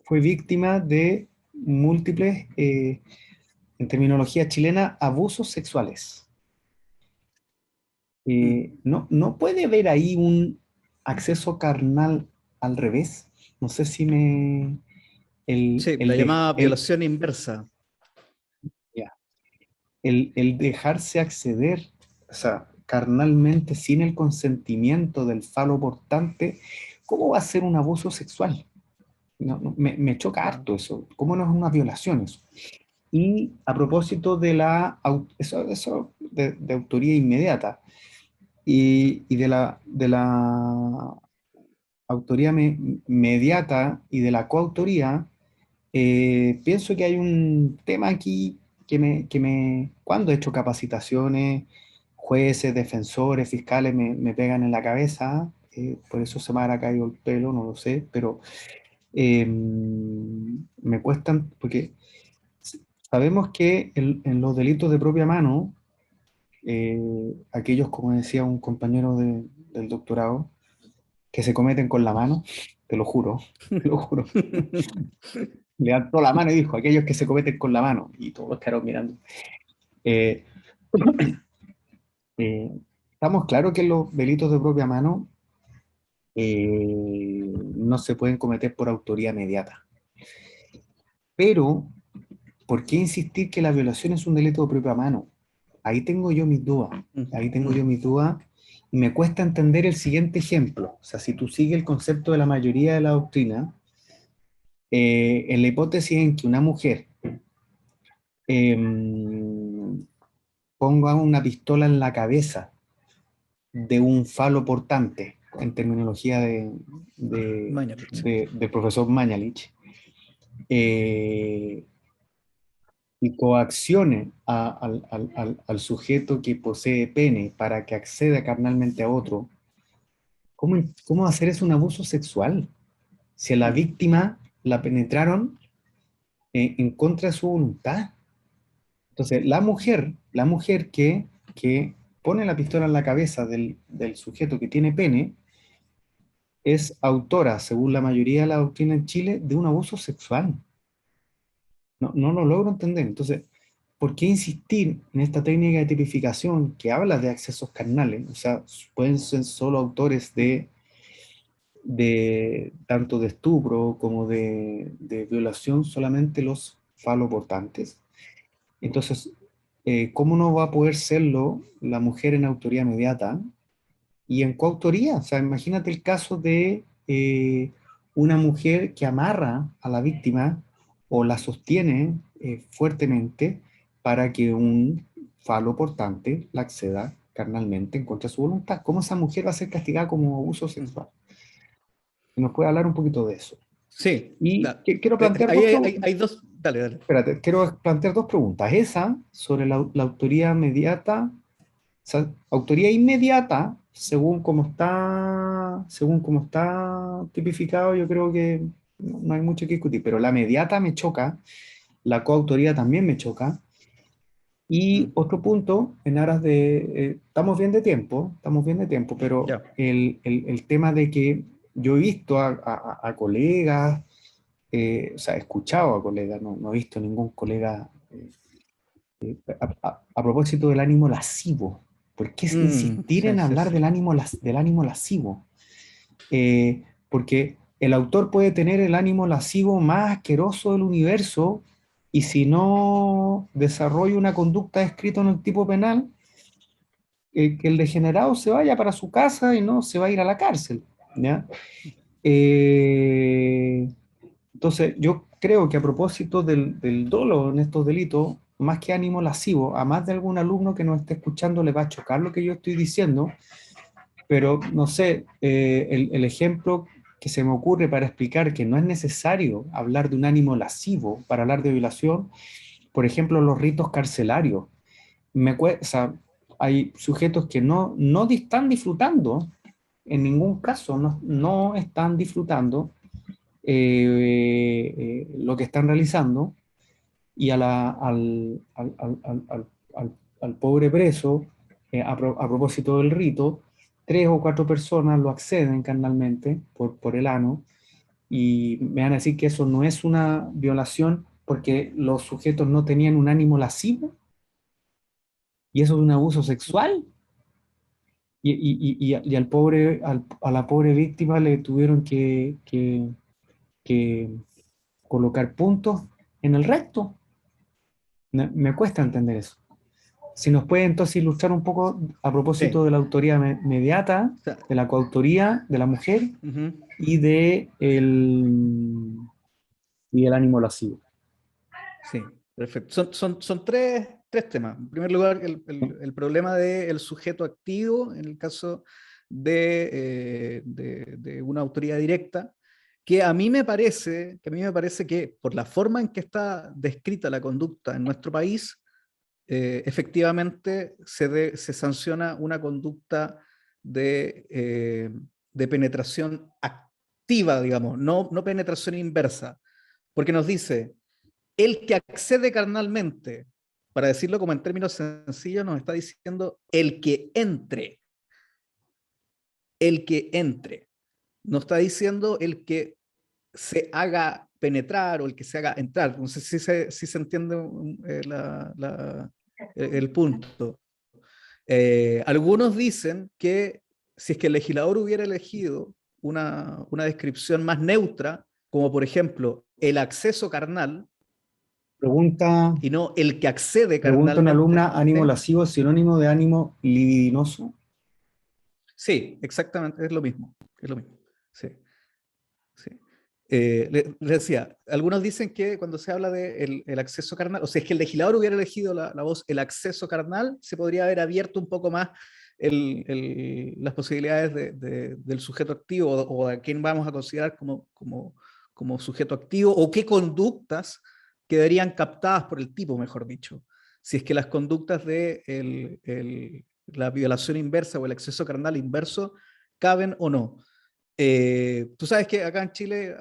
fue víctima de múltiples, en terminología chilena, abusos sexuales. mm. No puede haber ahí un acceso carnal al revés. No sé si me... El, Sí, el, la de- llamada violación inversa. ya, el dejarse acceder, o sea, carnalmente, sin el consentimiento del falo portante, ¿cómo va a ser un abuso sexual? Me choca Claro. harto eso. ¿Cómo no es una violación eso? Y a propósito de eso de autoría inmediata y de la autoría mediata y de la coautoría, pienso que hay un tema aquí cuando he hecho capacitaciones, jueces, defensores, fiscales me pegan en la cabeza, por eso se me habrá caído el pelo, no lo sé, pero me cuestan, porque sabemos que en los delitos de propia mano, aquellos, como decía un compañero del doctorado, que se cometen con la mano, te lo juro, te lo juro. Levantó la mano y dijo, aquellos que se cometen con la mano, y todos quedaron mirando. Eh, eh, Estamos claros que los delitos de propia mano no se pueden cometer por autoría inmediata. Pero, ¿por qué insistir que la violación es un delito de propia mano? Ahí tengo yo mis dudas, ahí tengo yo Mm, mis dudas, y me cuesta entender el siguiente ejemplo. O sea, si tú sigues el concepto de la mayoría de la doctrina, en la hipótesis en que una mujer eh, ponga una pistola en la cabeza de un falo portante, en terminología Mañalich. del profesor Mañalich, eh, y coaccione al sujeto que posee pene para que acceda carnalmente a otro, ¿cómo hacer eso un abuso sexual? Si a la Mm. víctima la penetraron en contra de su voluntad. Entonces, la mujer que pone la pistola en la cabeza del sujeto que tiene pene, es autora, según la mayoría de la doctrina en Chile, de un abuso sexual. No lo logro entender. Entonces, ¿por qué insistir en esta técnica de tipificación que habla de accesos carnales? O sea, pueden ser solo autores de tanto de estupro como de violación solamente los faloportantes. Entonces, ¿cómo no va a poder serlo la mujer en autoría inmediata y en coautoría? O sea, imagínate el caso de una mujer que amarra a la víctima o la sostiene fuertemente para que un falo portante la acceda carnalmente en contra de su voluntad. ¿Cómo esa mujer va a ser castigada como abuso Mm. sexual? Y nos puede hablar un poquito de eso. Sí, Y quiero plantear ahí hay dos, dale, dale. espérate, quiero plantear dos preguntas. Esa sobre la autoría inmediata, o sea, autoría inmediata, según cómo está tipificado, yo creo que no hay mucho que discutir, pero la inmediata me choca, la coautoría también me choca. Y Mm. otro punto, en aras de, estamos bien de tiempo, pero Ya. el tema de que yo he visto a colegas, o sea, he escuchado a colegas, no he visto ningún colega a propósito del ánimo lascivo. ¿Por qué insistir Sí, en sí, hablar sí. del ánimo lascivo? Porque el autor puede tener el ánimo lascivo más asqueroso del universo y si no desarrolla una conducta escrita en el tipo penal, que el degenerado se vaya para su casa y no se va a ir a la cárcel. ¿Ya? Eh, entonces, yo creo que a propósito del dolo en estos delitos, más que ánimo lascivo, a más de algún alumno que nos esté escuchando le va a chocar lo que yo estoy diciendo, pero no sé, el ejemplo que se me ocurre para explicar que no es necesario hablar de un ánimo lascivo para hablar de violación, por ejemplo, los ritos carcelarios. O sea, hay sujetos que no están disfrutando, en ningún caso, no están disfrutando lo que están realizando y al pobre preso, a propósito del rito, tres o cuatro personas lo acceden carnalmente por el ano y me van a decir que eso no es una violación porque los sujetos no tenían un ánimo lascivo y eso es un abuso sexual. Y a la pobre víctima le tuvieron que colocar puntos en el recto. Me cuesta entender eso. Si nos puede entonces ilustrar un poco a propósito Sí. de la autoría mediata, O sea, de la coautoría de la mujer ujú. y y el ánimo lascivo. Sí, perfecto. Son tres temas. En primer lugar, el problema del sujeto activo en el caso de una autoridad directa, que a mí me parece que por la forma en que está descrita la conducta en nuestro país, efectivamente se sanciona una conducta de penetración activa, digamos, no penetración inversa, porque nos dice el que accede carnalmente, para decirlo como en términos sencillos, nos está diciendo el que entre. No está diciendo el que se haga penetrar o el que se haga entrar. No sé si se entiende el punto. Algunos dicen que si es que el legislador hubiera elegido una descripción más neutra, como por ejemplo el acceso carnal, Pregunta, y no el que accede pregunta una carnalmente. alumna, ¿ánimo lascivo es sinónimo de ánimo libidinoso? Sí, exactamente, es lo mismo. Es lo mismo. Sí, sí. Le decía, algunos dicen que cuando se habla de el acceso carnal, o sea, es que el legislador hubiera elegido la voz el acceso carnal, se podría haber abierto un poco más las posibilidades del sujeto activo o a quién vamos a considerar como sujeto activo o qué conductas quedarían captadas por el tipo, mejor dicho. Si es que las conductas de la violación inversa o el acceso carnal inverso caben o no. Tú sabes que acá en Chile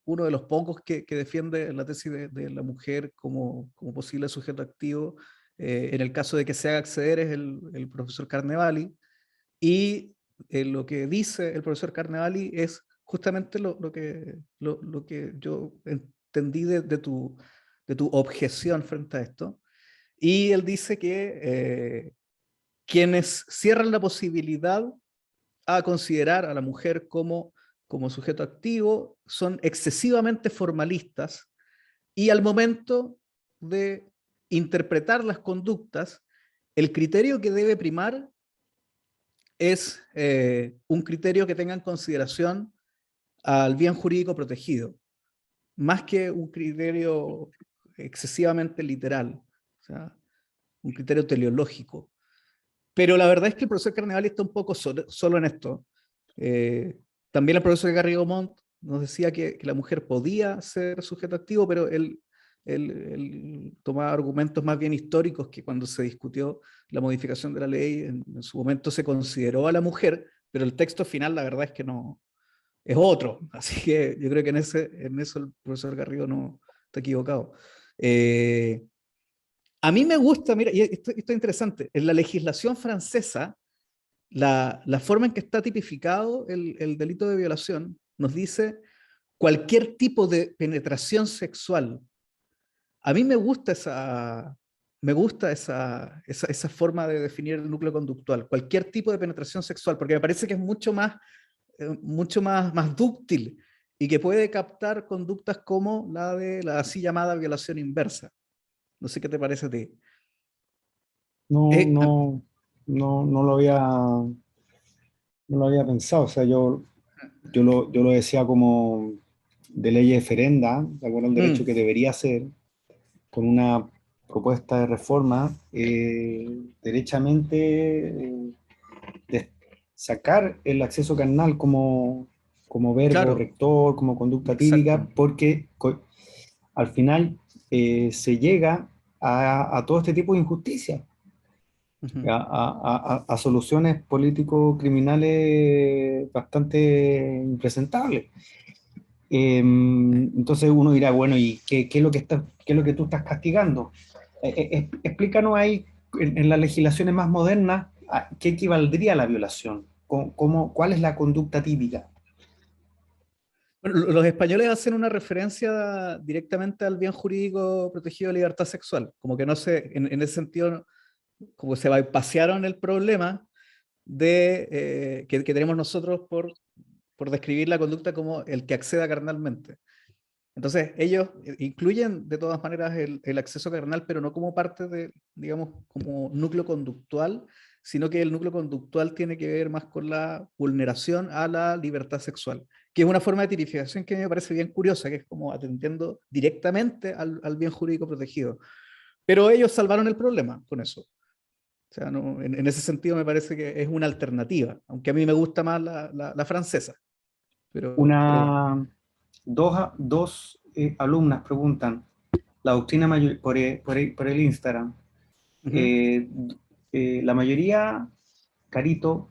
uno de los pocos que defiende la tesis de la mujer como posible sujeto activo, en el caso de que se haga acceder, es el profesor Carnevali. Y lo que dice el profesor Carnevali es justamente lo que yo entendí de tu objeción frente a esto. Y él dice que quienes cierran la posibilidad a considerar a la mujer como sujeto activo son excesivamente formalistas y al momento de interpretar las conductas, el criterio que debe primar es un criterio que tenga en consideración al bien jurídico protegido, más que un criterio excesivamente literal, o sea, un criterio teleológico. Pero la verdad es que el profesor Carnevali está un poco solo en esto. Eh, También el profesor Garrigo Montt nos decía que la mujer podía ser sujeto activo, pero él tomaba argumentos más bien históricos, que cuando se discutió la modificación de la ley, en su momento se consideró a la mujer, pero el texto final la verdad es que no, es otro. Así que yo creo que en eso el profesor Garrigo no está equivocado. Eh, a mí me gusta, mira, y esto es interesante, en la legislación francesa, la forma en que está tipificado el delito de violación nos dice cualquier tipo de penetración sexual. A mí me gusta esa forma de definir el núcleo conductual, cualquier tipo de penetración sexual, porque me parece que es mucho más dúctil y que puede captar conductas como la de la así llamada violación inversa. No sé qué te parece a ti. No, Eh, a- no, no lo había pensado. O sea, yo lo decía como de ley referenda, de acuerdo al derecho mm, que debería ser, con una propuesta de reforma, derechamente, de sacar el acceso carnal como verbo claro, rector, como conducta típica, exacto. porque al final se llega a todo este tipo de injusticias, Ujú. a soluciones político-criminales bastante impresentables. Entonces uno dirá, bueno, ¿y qué es lo qué es lo que tú estás castigando? Explícanos ahí, en las legislaciones más modernas, ¿qué equivaldría a la violación? ¿Cuál es la conducta típica? Bueno, los españoles hacen una referencia directamente al bien jurídico protegido de libertad sexual, como que no se, en ese sentido, como se pasearon el problema que tenemos nosotros por describir la conducta como el que acceda carnalmente. Entonces, ellos incluyen de todas maneras el acceso carnal, pero no como parte de, digamos, como núcleo conductual, sino que el núcleo conductual tiene que ver más con la vulneración a la libertad sexual, que es una forma de tipificación que me parece bien curiosa, que es como atendiendo directamente al bien jurídico protegido. Pero ellos salvaron el problema con eso. O sea, no, en ese sentido me parece que es una alternativa, aunque a mí me gusta más la francesa, pero bueno. Dos alumnas preguntan, la doctrina por el Instagram, Ujú. eh, la mayoría, Carito,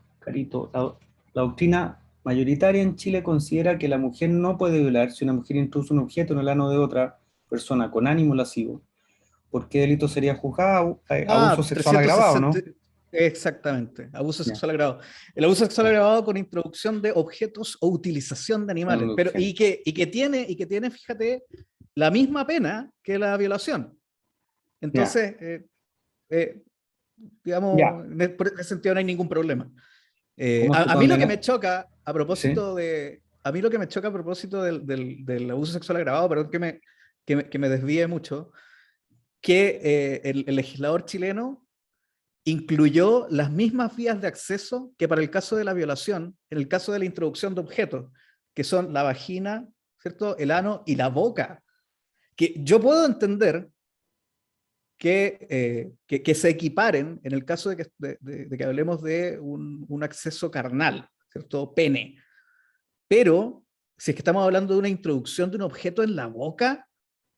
la doctrina mayoritaria en Chile considera que la mujer no puede violar si una mujer introduce un objeto en el ano de otra persona con ánimo lascivo. ¿Por qué delito sería juzgado? Abuso Ah, sexual agravado, 360, ¿no? exactamente, abuso Ya, sexual agravado. El abuso sexual ya, agravado con introducción de objetos o utilización de animales, con pero urgencia. y que tiene, fíjate, la misma pena que la violación. Ya, Entonces, eh, digamos, ya. por ese sentido no hay ningún problema. ¿Cómo se A mí lo que condena? me choca Sí, a mí lo que me choca a propósito del abuso sexual agravado, perdón que me desvíe mucho, que el legislador chileno incluyó las mismas vías de acceso que para el caso de la violación, en el caso de la introducción de objetos, que son la vagina, ¿cierto? El ano y la boca. Que yo puedo entender que se equiparen en el caso de que hablemos de un acceso carnal, ¿cierto? Pene. Pero si es que estamos hablando de una introducción de un objeto en la boca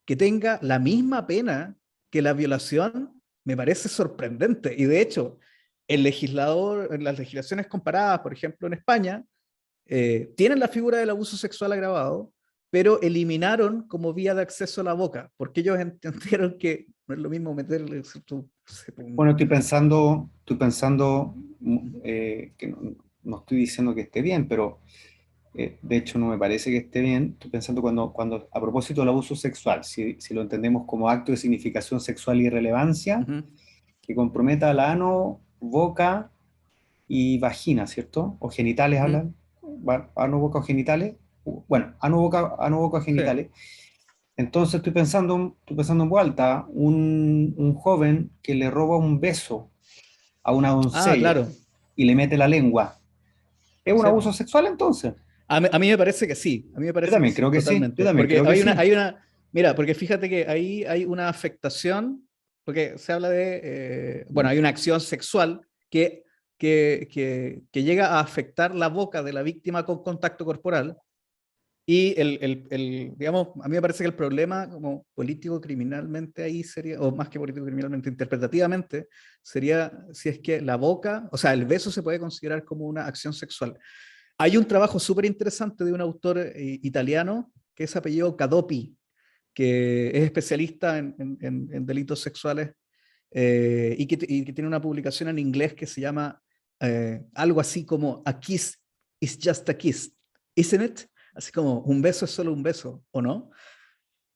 que tenga la misma pena que la violación, me parece sorprendente. Y de hecho, el legislador, en las legislaciones comparadas, por ejemplo, en España, tienen la figura del abuso sexual agravado, pero eliminaron como vía de acceso a la boca, porque ellos entendieron que no es lo mismo meterle Bueno, estoy pensando que no estoy diciendo que esté bien, pero de hecho no me parece que esté bien. Estoy pensando cuando a propósito del abuso sexual, si lo entendemos como acto de significación sexual y relevancia, uh-huh. que comprometa al ano, boca y vagina, ¿cierto? O genitales Uh-huh. hablan, ano, boca o genitales. Bueno, ano, boca o Sí. genitales. Entonces estoy pensando en voz alta, un joven que le roba un beso a una Ah, doncella claro. y le mete la lengua, ¿es un Sí. abuso sexual entonces? A mí me parece que sí, a mí me Yo parece que también sí, creo que sí, yo totalmente. también Porque creo que sí. mira, porque fíjate que ahí hay una afectación, porque se habla de, bueno, hay una acción sexual que llega a afectar la boca de la víctima con contacto corporal. Y digamos, a mí me parece que el problema como político criminalmente ahí sería, o más que político criminalmente, interpretativamente, sería si es que la boca, o sea, el beso se puede considerar como una acción sexual. Hay un trabajo súper interesante de un autor italiano que es apellido Cadopi, que es especialista en delitos sexuales y que tiene una publicación en inglés que se llama algo así como A Kiss is just a Kiss, isn't it? Así como un beso es solo un beso, ¿o no?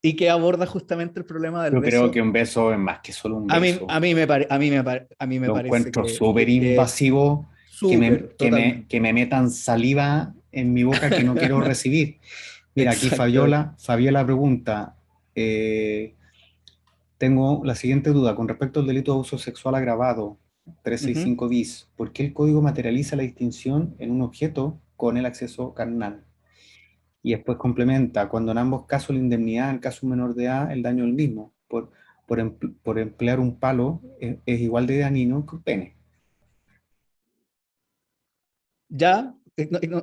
Y que aborda justamente el problema del Yo creo que beso. un beso es más que solo un A mí, beso. a mí, me, pare- a mí me Lo parece encuentro súper que es invasivo que me, súper, que me, que totalmente. me metan saliva en mi boca que no quiero recibir. Mira, aquí Exactamente. Fabiola pregunta, eh, tengo la siguiente duda con respecto al delito de abuso sexual agravado, Ujú. 365 bis. ¿Por qué el código materializa la distinción en un objeto con el acceso carnal? Y después complementa, cuando en ambos casos la indemnidad, en el caso menor de edad, el daño es el mismo. Por emplear un palo es igual de dañino que un pene. Ya,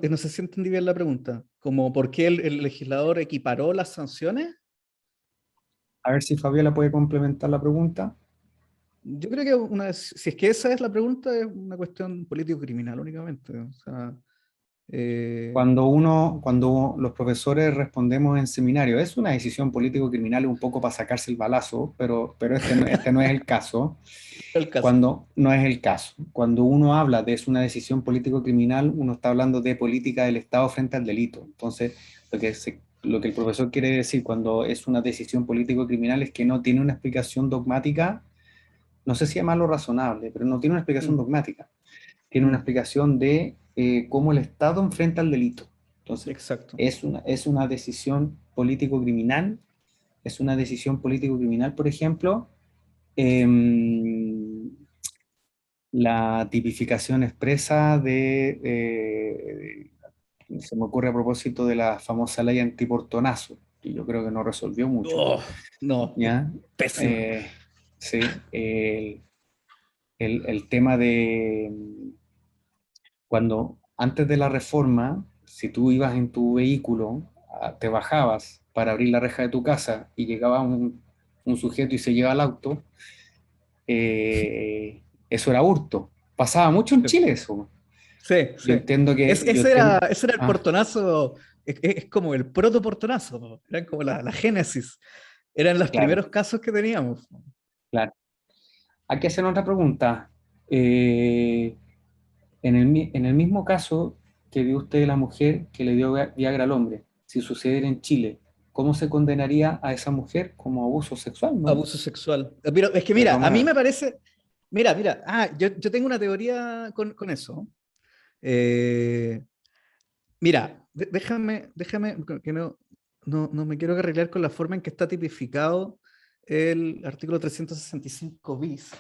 no sé si entendí bien la pregunta. Como por qué el legislador equiparó las sanciones. A ver si Fabiola puede complementar la pregunta. Yo creo que si es que esa es la pregunta, es una cuestión político-criminal únicamente. O sea, eh, Cuando los profesores respondemos en seminario, es una decisión político-criminal un poco para sacarse el balazo, pero este no es el caso. el caso. Cuando no es el caso. Cuando uno habla de es una decisión político-criminal, uno está hablando de política del Estado frente al delito. Entonces, lo que el profesor quiere decir cuando es una decisión político-criminal es que no tiene una explicación dogmática, no sé si es malo o razonable, pero no tiene una explicación Mm, dogmática, tiene una mm, explicación de cómo el Estado enfrenta al delito. Entonces, exacto. es una decisión político-criminal, es una decisión político-criminal, por ejemplo, em, la tipificación expresa se me ocurre a propósito de la famosa ley antiportonazo, que yo creo que no resolvió mucho, Oh, no, es ¿ya? pésima. Eh, sí, el tema de cuando antes de la reforma, si tú ibas en tu vehículo, te bajabas para abrir la reja de tu casa y llegaba un sujeto y se lleva el auto, eso era hurto. Pasaba mucho en Chile eso. Sí, Yo sí. entiendo que, yo entiendo, Ese era el ah, portonazo, es como el proto-portonazo, ¿no? Eran como la génesis. Eran los claro, primeros casos que teníamos. claro. Hay que hacer otra pregunta. Eh, en el mismo caso que vio usted de la mujer que le dio Viagra al hombre, si sucediera en Chile, ¿cómo se condenaría a esa mujer como abuso sexual, no? Abuso sexual. Pero es que De mira, todas a mí maneras. me parece, yo tengo una teoría con eso. Eh, Mira, déjame, que no me quiero arreglar con la forma en que está tipificado el artículo 365 bis.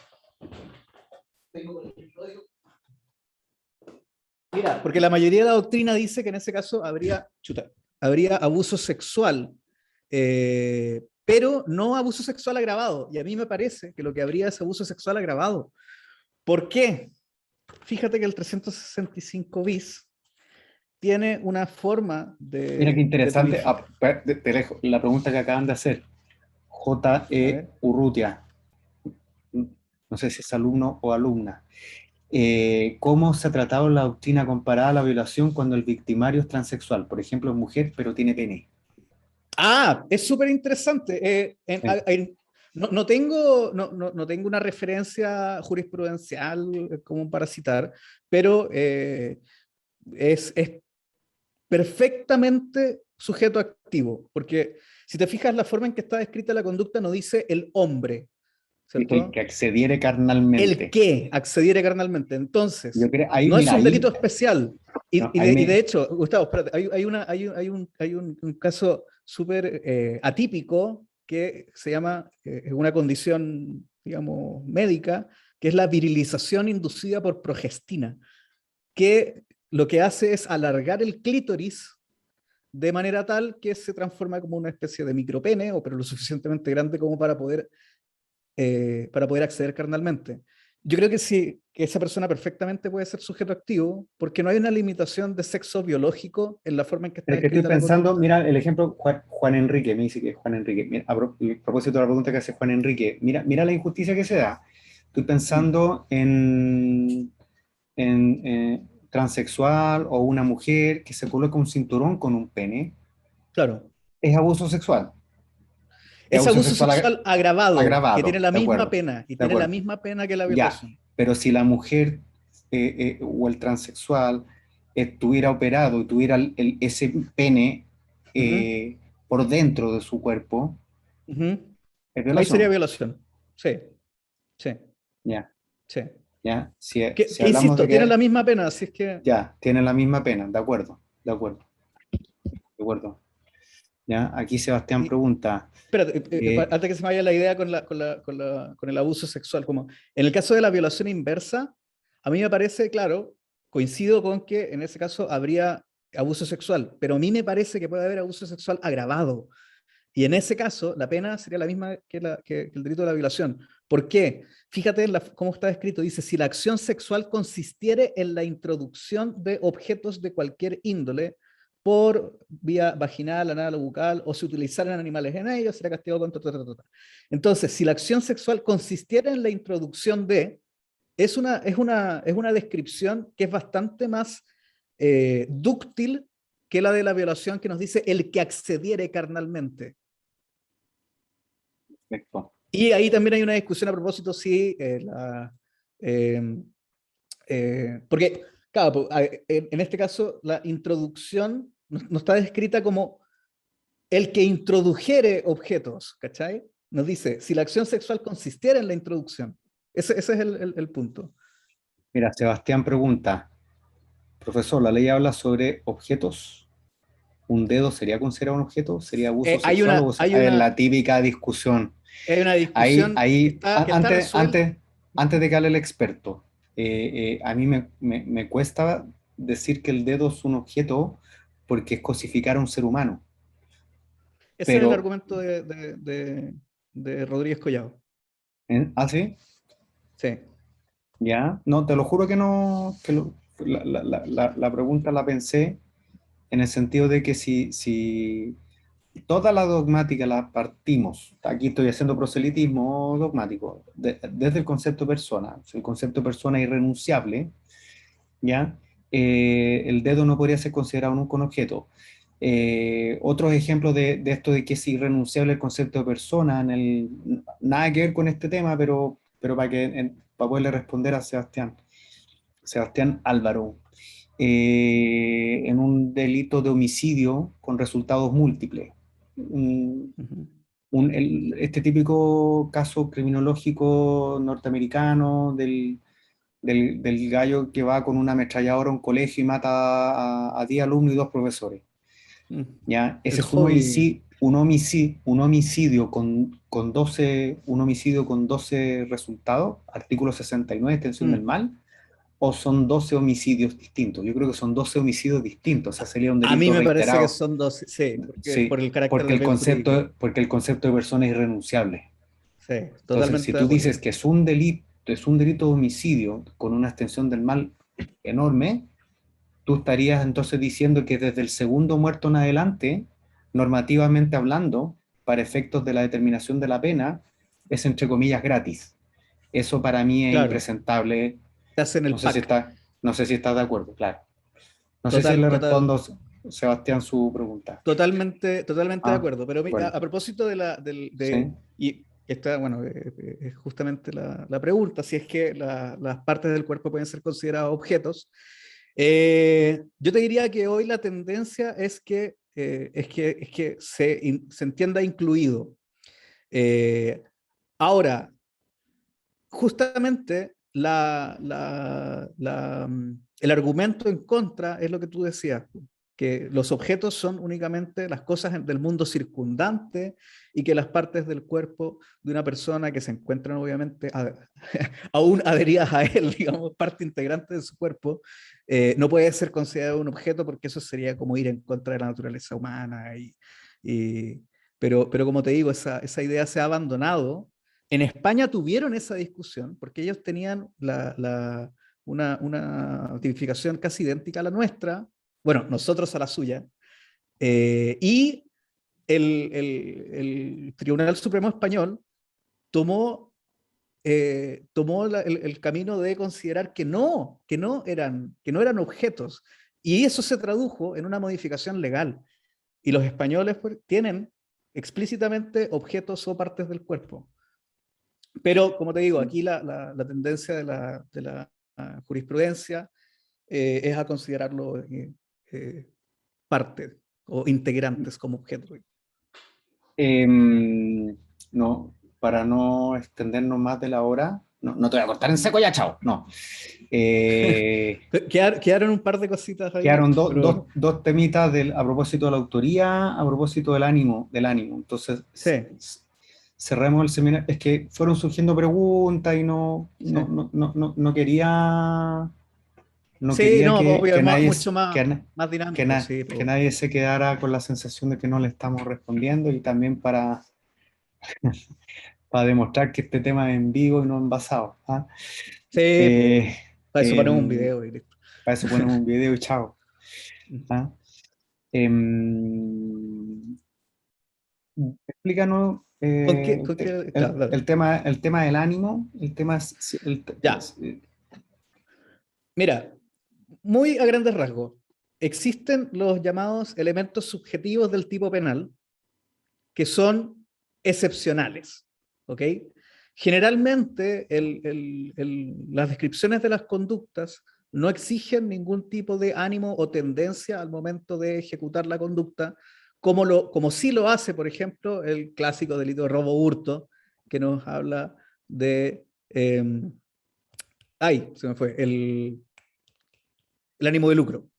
Tengo el código. Mira, porque la mayoría de la doctrina dice que en ese caso habría, chuta, habría abuso sexual, pero no abuso sexual agravado. Y a mí me parece que lo que habría es abuso sexual agravado. ¿Por qué? Fíjate que el 365 bis tiene una forma Mira qué de interesante. tipificar. Te dejo la pregunta que acaban de hacer. A J.E. ver. Urrutia, no sé si es alumno o alumna. ¿Cómo se ha tratado la doctrina comparada a la violación cuando el victimario es transexual? Por ejemplo, es mujer, pero tiene pene. Ah, es súper interesante. No tengo una referencia jurisprudencial como para citar, pero es perfectamente sujeto activo, porque si te fijas, la forma en que está descrita la conducta no dice el hombre, El que ¿cierto? accediere El carnalmente. que accediere carnalmente. Yo Entonces, creo, ahí, no es mira, un ahí, delito especial. no, Y de hecho, Gustavo, espérate, hay un caso súper atípico que se llama una condición, digamos, médica, que es la virilización inducida por progestina, que lo que hace es alargar el clítoris de manera tal que se transforma como una especie de micropene, o pero lo suficientemente grande como para poder acceder carnalmente. Yo creo que sí, que esa persona perfectamente puede ser sujeto activo, porque no hay una limitación de sexo biológico en la forma en que pero está es que estoy descrita la pensando, conducta. mira el ejemplo, Juan Enrique, me dice que es Juan Enrique. Mira, a propósito de la pregunta que hace Juan Enrique, mira la injusticia que se da. Estoy Mm, pensando en transexual o una mujer que se coloca un cinturón con un pene. claro. Es abuso sexual. Es Es abuso abuso sexual sexual agravado, que tiene agravado, la de misma acuerdo, pena, y de tiene la acuerdo. misma pena que la Ya, violación. pero si la mujer o el transexual estuviera operado y tuviera ese pene Ujú, eh, por dentro de su cuerpo, ujú. es Ahí sería violación. violación. Sí, sí, Ya, sí. ya. Si Que hablamos de insisto, tiene que la misma pena, así es que. ya tiene la misma pena, de acuerdo, de acuerdo, de acuerdo. Ya, aquí Sebastián Y, pregunta, espérate, eh, antes que se me vaya la idea con el abuso sexual, como en el caso de la violación inversa, a mí me parece, claro, coincido con que en ese caso habría abuso sexual, pero a mí me parece que puede haber abuso sexual agravado. Y en ese caso, la pena sería la misma que el delito de la violación. ¿Por qué? Fíjate cómo está escrito. Dice, si la acción sexual consistiere en la introducción de objetos de cualquier índole por vía vaginal, anal o bucal, o se utilizaran animales en ellos, será castigado con... Entonces, si la acción sexual consistiera en la introducción de, es una descripción que es bastante más dúctil que la de la violación, que nos dice el que accediere carnalmente. perfecto. Y ahí también hay una discusión a propósito si eh, porque, claro, en este caso la introducción no está descrita como el que introdujere objetos, ¿cachai? Nos dice, si la acción sexual consistiera en la introducción. Ese es el punto. Mira, Sebastián pregunta, profesor, la ley habla sobre objetos. ¿Un dedo sería considerado un objeto? ¿Sería abuso Hay sexual o una, hay es la una, típica discusión? hay una Ahí, discusión ahí, que está resuelta. antes de que hable el experto, a mí me cuesta decir que el dedo es un objeto porque es cosificar a un ser humano. Ese es el Pero, argumento de Rodríguez Collado. ¿ah, sí? Sí. ¿Ya? No, te lo juro que no, la pregunta la pensé en el sentido de que si toda la dogmática la partimos, aquí estoy haciendo proselitismo dogmático, desde el concepto persona, si el concepto persona es irrenunciable, ¿ya? El dedo no podría ser considerado nunca un objeto. Otros ejemplos de esto de que es irrenunciable el concepto de persona, nada que ver con este tema, pero para poderle responder a Sebastián Álvaro, en un delito de homicidio con resultados múltiples. Un- Ujú. este típico caso criminológico norteamericano del gallo que va con una ametralladora a un colegio y mata a 10 alumnos y 2 profesores. Mm. ¿Ya? Ese El es hobby. un homicidio con 12 resultados, artículo 69, extensión del Mm. mal, o son 12 homicidios distintos. Yo creo que son 12 homicidios distintos, o sea, sería un A mí delito me parece que reiterado. son dos, sí, porque, Sí, por el carácter del bien jurídico. porque el concepto de persona es irrenunciable. Sí, Entonces, si totalmente de tú acuerdo. dices que es un delito de homicidio con una extensión del mal enorme, tú estarías entonces diciendo que desde el segundo muerto en adelante, normativamente hablando, para efectos de la determinación de la pena, es entre comillas gratis. Eso para mí es Claro, impresentable. te hacen No el sé si pack. está, no sé si estás de acuerdo, claro. No sé si Total, le total, respondo, Sebastián, su pregunta. totalmente, totalmente de Ah, acuerdo. Pero bueno, a propósito sí. y esta, bueno, es justamente la pregunta, si es que las partes del cuerpo pueden ser consideradas objetos. Yo te diría que hoy la tendencia es que se entienda incluido. Eh, Ahora, justamente el argumento en contra es lo que tú decías, que los objetos son únicamente las cosas del mundo circundante y que las partes del cuerpo de una persona que se encuentran obviamente aún adheridas a él, digamos, parte integrante de su cuerpo, no puede ser considerado un objeto porque eso sería como ir en contra de la naturaleza humana. Y, pero como te digo, esa idea se ha abandonado. En España tuvieron esa discusión porque ellos tenían una tipificación casi idéntica a la nuestra, bueno, nosotros a la suya, y el Tribunal Supremo Español tomó el camino de considerar que no eran objetos, y eso se tradujo en una modificación legal, y los españoles pues, tienen explícitamente objetos o partes del cuerpo. Pero, como te digo, aquí la tendencia de la jurisprudencia es a considerarlo parte o integrantes como objeto. No, para no extendernos más de la hora, no, no te voy a cortar en seco ya, chao. No. Eh, Quedaron un par de cositas ahí, Quedaron pero dos temitas a propósito de la autoría, a propósito del ánimo. Entonces, sí, cerremos el seminario. Es que fueron surgiendo preguntas y sí. no quería, no Sí, quería no, obvio, que es nadie, mucho más dinámico, sí, que pues. nadie se quedara con la sensación de que no le estamos respondiendo y también para demostrar que este tema es en vivo y no envasado. ¿Ah? Sí, pues. Eh, Para eso ponemos un em, video y listo. para eso ponemos un video y chao. ¿Ah? Em, Explícanos Claro, dale. el tema del ánimo, Ya, mira, muy a grandes rasgos. Existen los llamados elementos subjetivos del tipo penal, que son excepcionales. ¿Ok? Generalmente, las descripciones de las conductas no exigen ningún tipo de ánimo o tendencia al momento de ejecutar la conducta, como sí lo hace, por ejemplo, el clásico delito de robo hurto, que nos habla de. Ay, se me fue. El ánimo de lucro.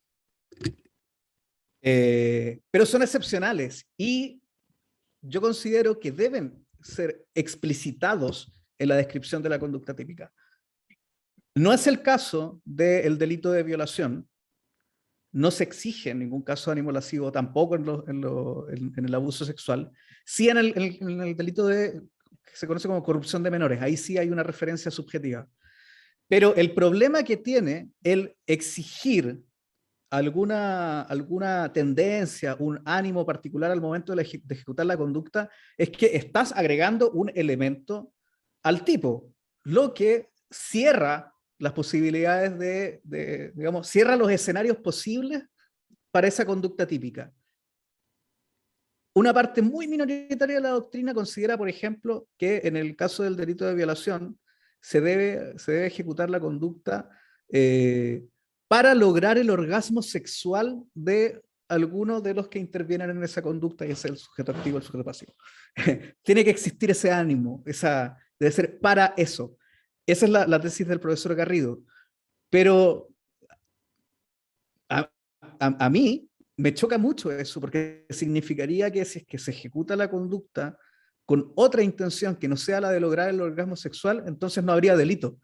Pero son excepcionales y yo considero que deben ser explicitados en la descripción de la conducta típica. No es el caso del delito de violación, no se exige en ningún caso ánimo lascivo, tampoco en el abuso sexual. Sí en el delito que se conoce como corrupción de menores, ahí sí hay una referencia subjetiva. Pero el problema que tiene el exigir alguna tendencia, un ánimo particular al momento de ejecutar la conducta, es que estás agregando un elemento al tipo, lo que cierra las posibilidades digamos, cierra los escenarios posibles para esa conducta típica. Una parte muy minoritaria de la doctrina considera, por ejemplo, que en el caso del delito de violación se debe ejecutar la conducta eh, para lograr el orgasmo sexual de alguno de los que intervienen en esa conducta, y es el sujeto activo, el sujeto pasivo. Tiene que existir ese ánimo, debe ser para eso. Esa es la tesis del profesor Garrido. Pero a, a mí me choca mucho eso, porque significaría que si es que se ejecuta la conducta con otra intención que no sea la de lograr el orgasmo sexual, entonces no habría delito.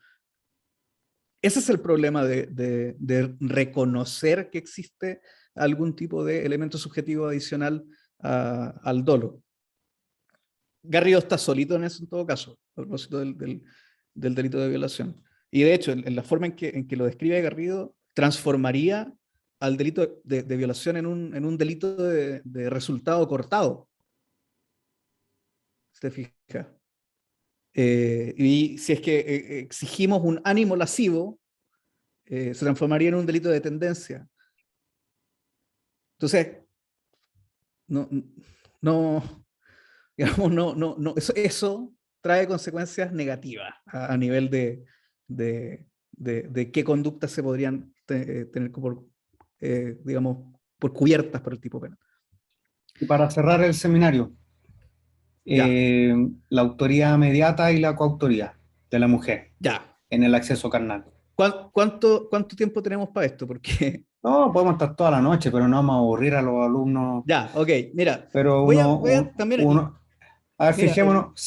Ese es el problema de reconocer que existe algún tipo de elemento subjetivo adicional al dolo. Garrido está solito en eso en todo caso, a propósito del delito de violación. Y de hecho, en la forma en que lo describe Garrido, transformaría al delito de violación en un delito de resultado cortado. ¿Se fija? Y si es que exigimos un ánimo lascivo, se transformaría en un delito de tendencia. Entonces, no, no, digamos, eso trae consecuencias negativas a nivel de qué conductas se podrían tener por, digamos, por cubiertas por el tipo penal. Y para cerrar el seminario, Ya, la autoría mediata y la coautoría de la mujer ya. en el acceso carnal. ¿Cuánto tiempo tenemos para esto? Porque, No, podemos estar toda la noche, pero no vamos a aburrir a los alumnos. ya, ok, mira, Pero voy a también, a ver, mira, fijémonos,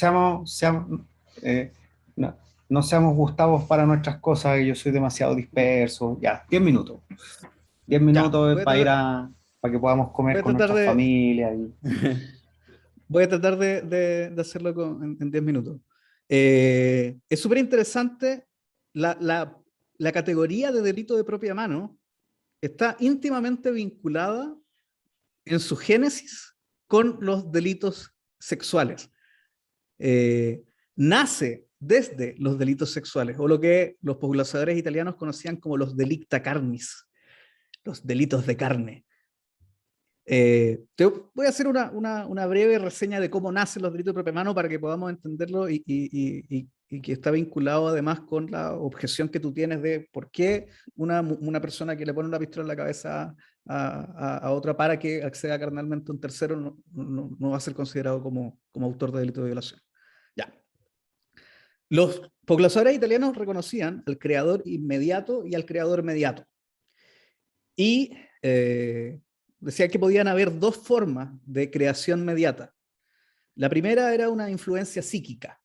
eh, no, no seamos gustavos para nuestras cosas, que yo soy demasiado disperso. Ya, 10 minutos. 10 ya, minutos para ir para que podamos comer voy a con tratar nuestras de, familias. Y, voy a tratar de hacerlo en 10 minutos. Es súper interesante la categoría de delito de propia mano está íntimamente vinculada en su génesis con los delitos sexuales. Nace desde los delitos sexuales, o lo que los pobladores italianos conocían como los delicta carnis, los delitos de carne. Te voy a hacer una breve reseña de cómo nacen los delitos de propia mano para que podamos entenderlo y que está vinculado además con la objeción que tú tienes de por qué una persona que le pone una pistola en la cabeza a otra para que acceda carnalmente a un tercero no va a ser considerado como autor de delito de violación. Ya. Los pobladores italianos reconocían al creador inmediato y al creador mediato. Y decía que podían haber dos formas de creación mediata. La primera era una influencia psíquica,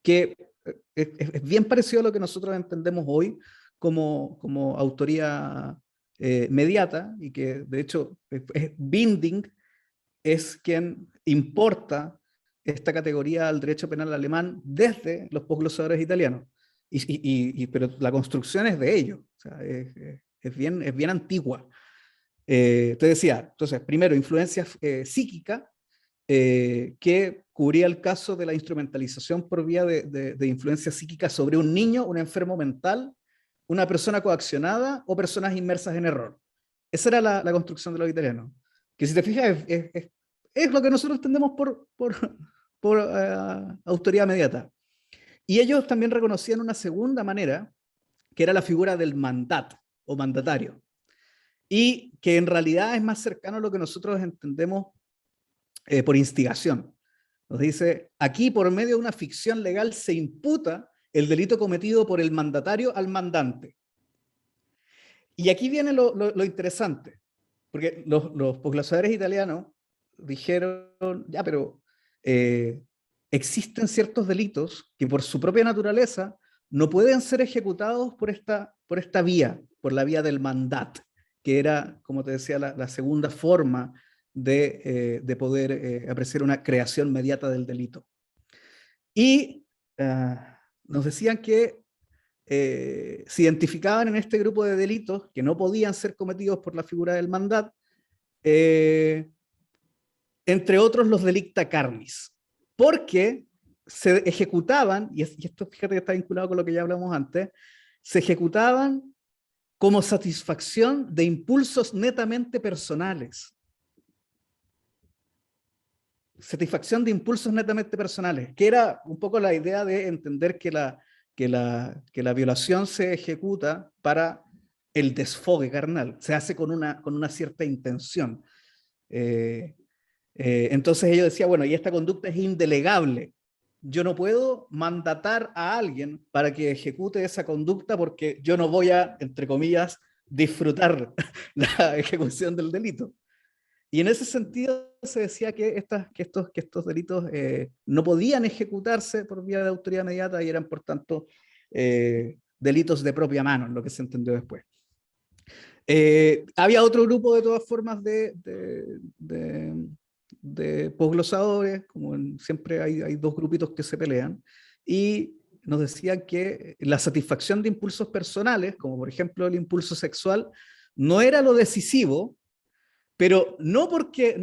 que es bien parecido a lo que nosotros entendemos hoy como autoría mediata, y que de hecho Binding es quien importa esta categoría al derecho penal alemán desde los posglosadores italianos. Pero la construcción es de ellos, o sea, es bien antigua. Te decía, entonces, primero, influencia psíquica, que cubría el caso de la instrumentalización por vía de influencia psíquica sobre un niño, un enfermo mental, una persona coaccionada o personas inmersas en error. Esa era la construcción de los italianos. Que si te fijas, es lo que nosotros entendemos por autoridad mediata. Y ellos también reconocían una segunda manera, que era la figura del mandat o mandatario, y que en realidad es más cercano a lo que nosotros entendemos por instigación. Nos dice, aquí por medio de una ficción legal se imputa el delito cometido por el mandatario al mandante. Y aquí viene lo interesante, porque los pobladores italianos dijeron, ya, pero existen ciertos delitos que por su propia naturaleza no pueden ser ejecutados por esta vía, por la vía del mandat, que era, como te decía, la segunda forma de poder apreciar una creación mediata del delito. Y nos decían que se identificaban en este grupo de delitos que no podían ser cometidos por la figura del mandat, eh, entre otros los delicta carnis, porque se ejecutaban, y esto fíjate que está vinculado con lo que ya hablamos antes, se ejecutaban como satisfacción de impulsos netamente personales. Satisfacción de impulsos netamente personales, que era un poco la idea de entender que la violación se ejecuta para el desfogue carnal, se hace con una cierta intención. Entonces ellos decían, bueno, y esta conducta es indelegable. Yo no puedo mandatar a alguien para que ejecute esa conducta porque yo no voy a, entre comillas, disfrutar la ejecución del delito. Y en ese sentido se decía que estos delitos no podían ejecutarse por vía de autoridad inmediata y eran, por tanto, delitos de propia mano, en lo que se entendió después. Había otro grupo de todas formas de posglosadores, como siempre hay dos grupitos que se pelean, y nos decían que la satisfacción de impulsos personales, como por ejemplo el impulso sexual, no era lo decisivo, pero no porque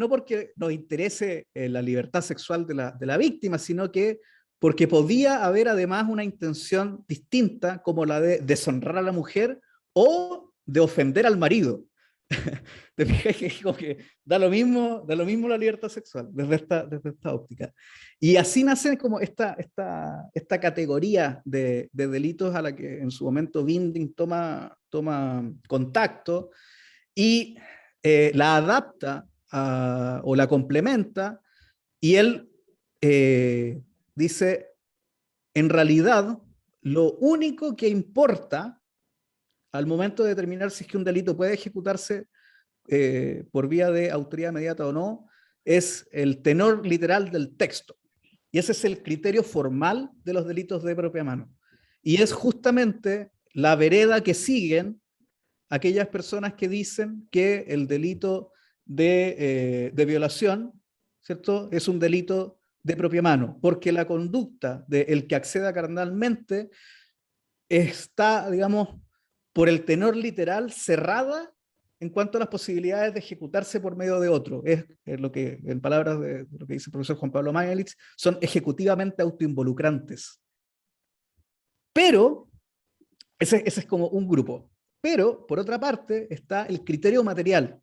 nos interese la libertad sexual de la víctima, sino que porque podía haber además una intención distinta, como la de deshonrar a la mujer o de ofender al marido. ¿Te fijas que, como que da lo mismo la libertad sexual desde esta óptica? Y así nace como esta categoría de delitos a la que en su momento Binding toma contacto y la adapta o la complementa, y él dice, en realidad, lo único que importa al momento de determinar si es que un delito puede ejecutarse por vía de autoridad inmediata o no, es el tenor literal del texto. Y ese es el criterio formal de los delitos de propia mano. Y es justamente la vereda que siguen aquellas personas que dicen que el delito de violación, ¿cierto?, es un delito de propia mano, porque la conducta del que acceda carnalmente está, digamos, por el tenor literal, cerrada en cuanto a las posibilidades de ejecutarse por medio de otro. Es lo que, en palabras de lo que dice el profesor Juan Pablo Mayelich, son ejecutivamente autoinvolucrantes. Pero, ese es como un grupo. Pero, por otra parte, está el criterio material,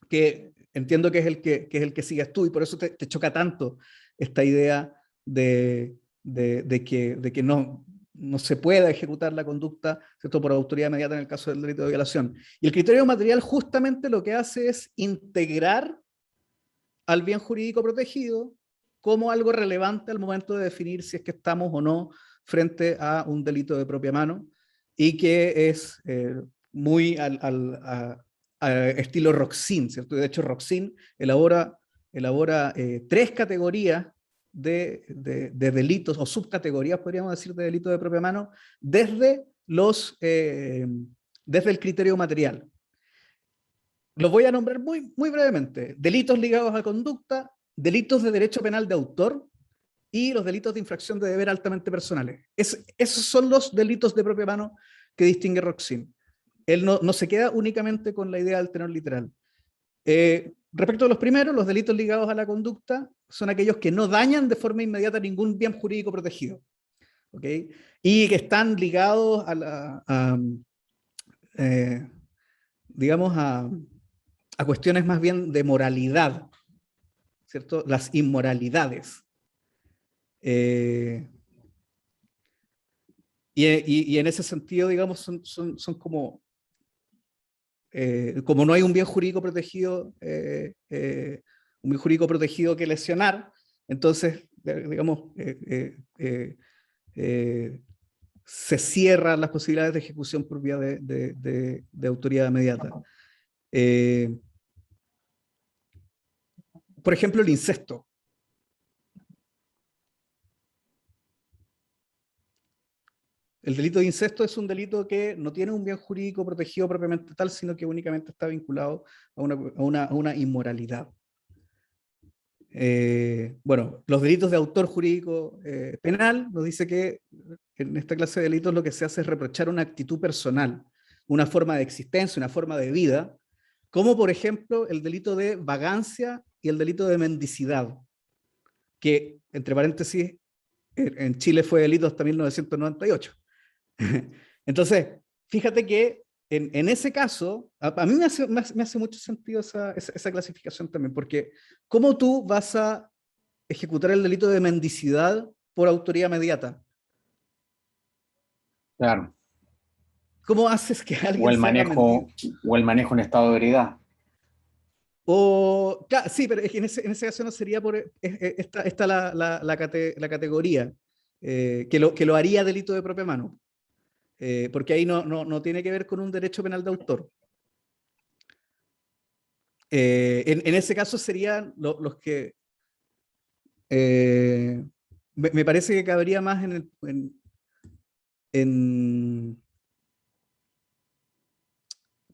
que entiendo que es el que sigues tú, y por eso te choca tanto esta idea de que no se pueda ejecutar la conducta, ¿cierto?, por autoridad inmediata en el caso del delito de violación. Y el criterio material justamente lo que hace es integrar al bien jurídico protegido como algo relevante al momento de definir si es que estamos o no frente a un delito de propia mano, y que es muy a estilo Roxin, ¿cierto? De hecho, Roxin elabora tres categorías de delitos o subcategorías, podríamos decir, de delito de propia mano desde desde el criterio material. Los voy a nombrar muy brevemente. Delitos ligados a conducta, delitos de derecho penal de autor y los delitos de infracción de deber altamente personales. Esos son los delitos de propia mano que distingue Roxin. Él no se queda únicamente con la idea del tenor literal. Respecto a los primeros, los delitos ligados a la conducta son aquellos que no dañan de forma inmediata ningún bien jurídico protegido, ¿okay?, y que están ligados digamos, a cuestiones más bien de moralidad, ¿cierto? Las inmoralidades. Y en ese sentido, digamos, son como no hay un bien jurídico protegido, un bien jurídico protegido que lesionar, entonces, digamos, se cierran las posibilidades de ejecución por vía de autoridad inmediata. Por ejemplo, el incesto. El delito de incesto es un delito que no tiene un bien jurídico protegido propiamente tal, sino que únicamente está vinculado a una inmoralidad. Bueno, los delitos de autor jurídico penal nos dice que en esta clase de delitos lo que se hace es reprochar una actitud personal, una forma de existencia, una forma de vida, como por ejemplo el delito de vagancia y el delito de mendicidad, que, entre paréntesis, en Chile fue delito hasta 1998. Entonces, fíjate que en ese caso, a mí me hace mucho sentido esa clasificación también, porque ¿cómo tú vas a ejecutar el delito de mendicidad por autoría inmediata? Claro. ¿Cómo haces que O alguien el se haga mendigo? manejo, o el manejo en estado de ebriedad. Sí, pero es que en ese caso no sería por está la categoría que lo haría delito de propia mano, porque ahí no tiene que ver con un derecho penal de autor. En ese caso serían los que me parece que cabría más en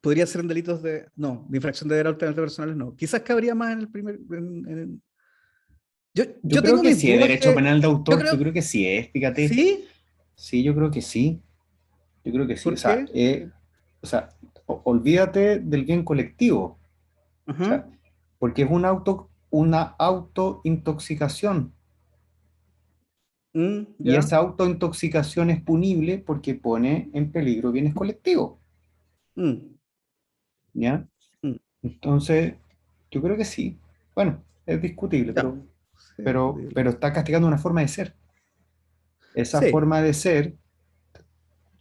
podría ser en delitos de, no, de infracción de deber altamente personales, no. Quizás cabría más en el primer, Yo yo creo tengo que mis sí, es dudas derecho que, penal de yo autor, yo creo, creo que sí es, fíjate. ¿sí? Sí, yo creo que sí. Yo creo que sí. ¿Por qué? O sea, olvídate del bien colectivo. O Ajá. sea, porque es una autointoxicación. Y Ya. esa autointoxicación es punible porque pone en peligro bienes colectivos. Mm, ¿Ya? mm, Entonces, yo creo que sí. Bueno, es discutible, ya. Sí, pero discutible. está castigando una forma de ser. Esa Sí, forma de ser,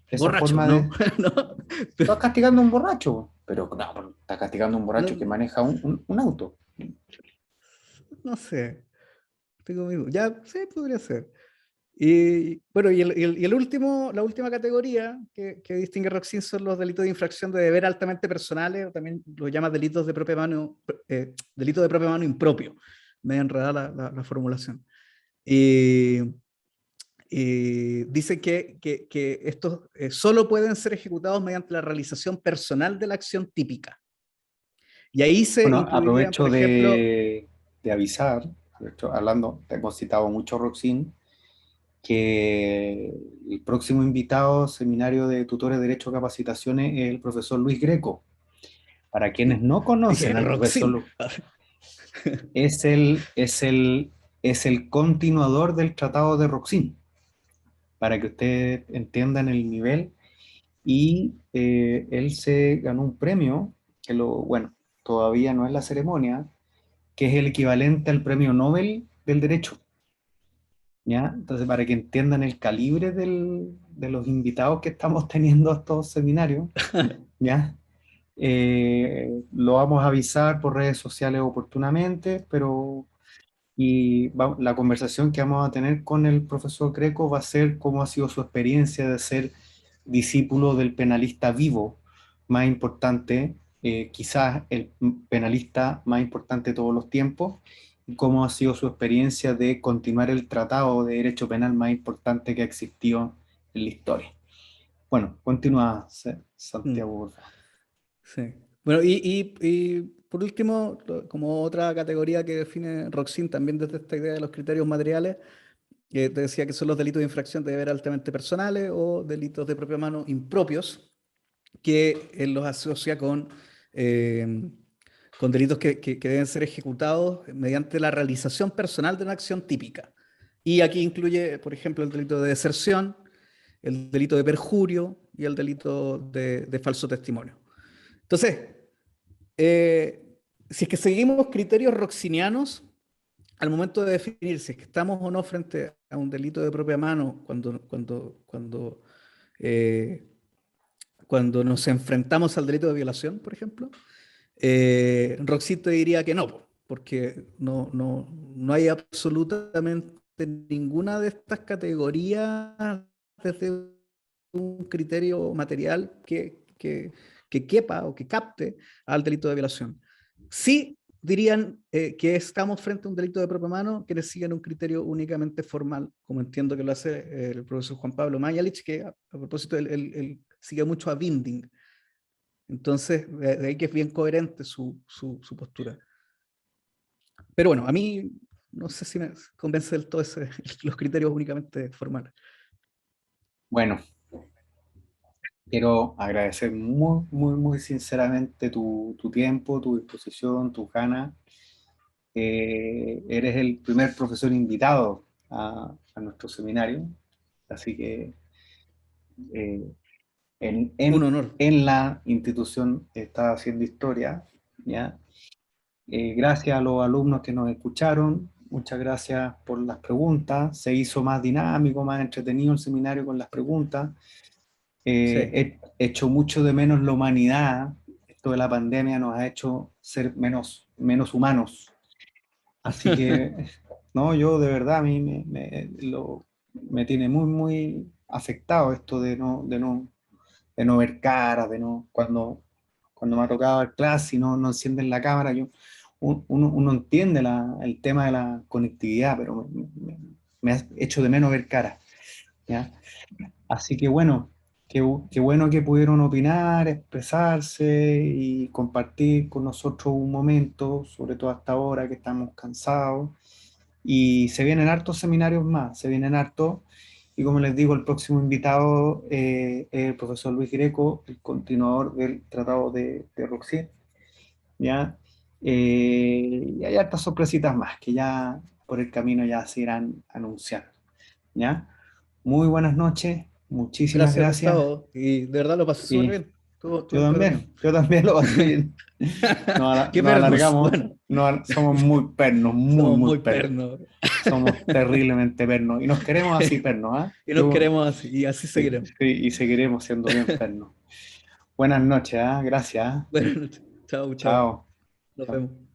esa borracho, forma ¿no? de... No, Está castigando a un borracho, pero no, está castigando a un borracho que no, maneja un auto. no sé. Tengo mis dudas. Ya, sí, podría ser. Y bueno, y el último, la última categoría que distingue Roxin son los delitos de infracción de deber altamente personales, o también lo llama delitos de propia mano, delito de propia mano impropio. Me he enredado la formulación. Y, y dice que estos solo pueden ser ejecutados mediante la realización personal de la acción típica. Y ahí se Bueno, incluirían, por aprovecho ejemplo, de avisar, de hecho, hablando, te hemos citado mucho Roxin, que el próximo invitado seminario de tutores de Derecho Capacitaciones es el profesor Luis Greco. Para quienes no dije, conocen al profesor Roxin. Luis, es el, es el, es el continuador del Tratado de Roxin, para que ustedes entiendan el nivel. Y él se ganó un premio, bueno, todavía no es la ceremonia, que es el equivalente al premio Nobel del Derecho. ¿Ya? Entonces, para que entiendan el calibre de los invitados que estamos teniendo a estos seminarios, ¿ya? Lo vamos a avisar por redes sociales oportunamente, pero la conversación que vamos a tener con el profesor Greco va a ser cómo ha sido su experiencia de ser discípulo del penalista vivo más importante, quizás el penalista más importante de todos los tiempos, y cómo ha sido su experiencia de continuar el tratado de derecho penal más importante que ha existido en la historia. Bueno, continúa, Mm. Santiago, por favor. Sí. Bueno, y por último, como otra categoría que define Roxin, también desde esta idea de los criterios materiales, que te decía que son los delitos de infracción de deber altamente personales o delitos de propia mano impropios, que él los asocia eh, con delitos que deben ser ejecutados mediante la realización personal de una acción típica. Y aquí incluye, por ejemplo, el delito de deserción, el delito de perjurio y el delito de falso testimonio. Entonces, eh, si es que seguimos criterios roxinianos, al momento de definir si es que estamos o no frente a un delito de propia mano, eh, cuando nos enfrentamos al delito de violación, por ejemplo, Roxito diría que no, porque no hay absolutamente ninguna de estas categorías desde un criterio material que quepa o que capte al delito de violación. Sí dirían que estamos frente a un delito de propia mano que le siguen un criterio únicamente formal, como entiendo que lo hace el profesor Juan Pablo Mayalich, que a propósito él sigue mucho a Binding. Entonces, de ahí que es bien coherente su postura. Pero bueno, a mí no sé si me convence del todo los criterios únicamente formales. Bueno, quiero agradecer muy, muy, muy sinceramente tu tiempo, tu disposición, tus ganas. Eres el primer profesor invitado a nuestro seminario, así que eh, en, Un en, honor. en la institución está haciendo historia, ¿ya? Gracias a los alumnos que nos escucharon, muchas gracias por las preguntas, se hizo más dinámico, más entretenido el seminario con las preguntas. Sí. He hecho mucho de menos la humanidad. Esto de la pandemia nos ha hecho ser menos humanos. Así que, no, yo de verdad a mí me tiene muy, muy afectado esto de no ver caras, cuando me ha tocado dar clase y no encienden la cámara, uno entiende el tema de la conectividad, pero me ha hecho de menos ver caras, ¿ya? Así que bueno. qué bueno que pudieron opinar, expresarse y compartir con nosotros un momento, sobre todo hasta ahora que estamos cansados. Y se vienen hartos seminarios más, se vienen hartos. Y como les digo, el próximo invitado es el profesor Luis Greco, el continuador del Tratado de Roxy, ¿ya? Y hay hartas sorpresitas más que ya por el camino ya se irán anunciando, ¿ya? Muy buenas noches, muchísimas Gracias, gracias. Gustavo. Y de verdad lo pasé súper Y bien. Estuvo entretenido. yo también lo pasé bien. Qué Nos pernos. alargamos, Bueno, somos muy pernos, muy, somos muy muy pernos. pernos. Somos terriblemente pernos y nos queremos así pernos, ¿ah? Y nos queremos así, y así Sí, seguiremos. sí, y seguiremos siendo bien pernos. Buenas noches, ¿ah? Gracias, ¿ah? Buenas noches. Chao, chao. Chao. Nos Chao. vemos.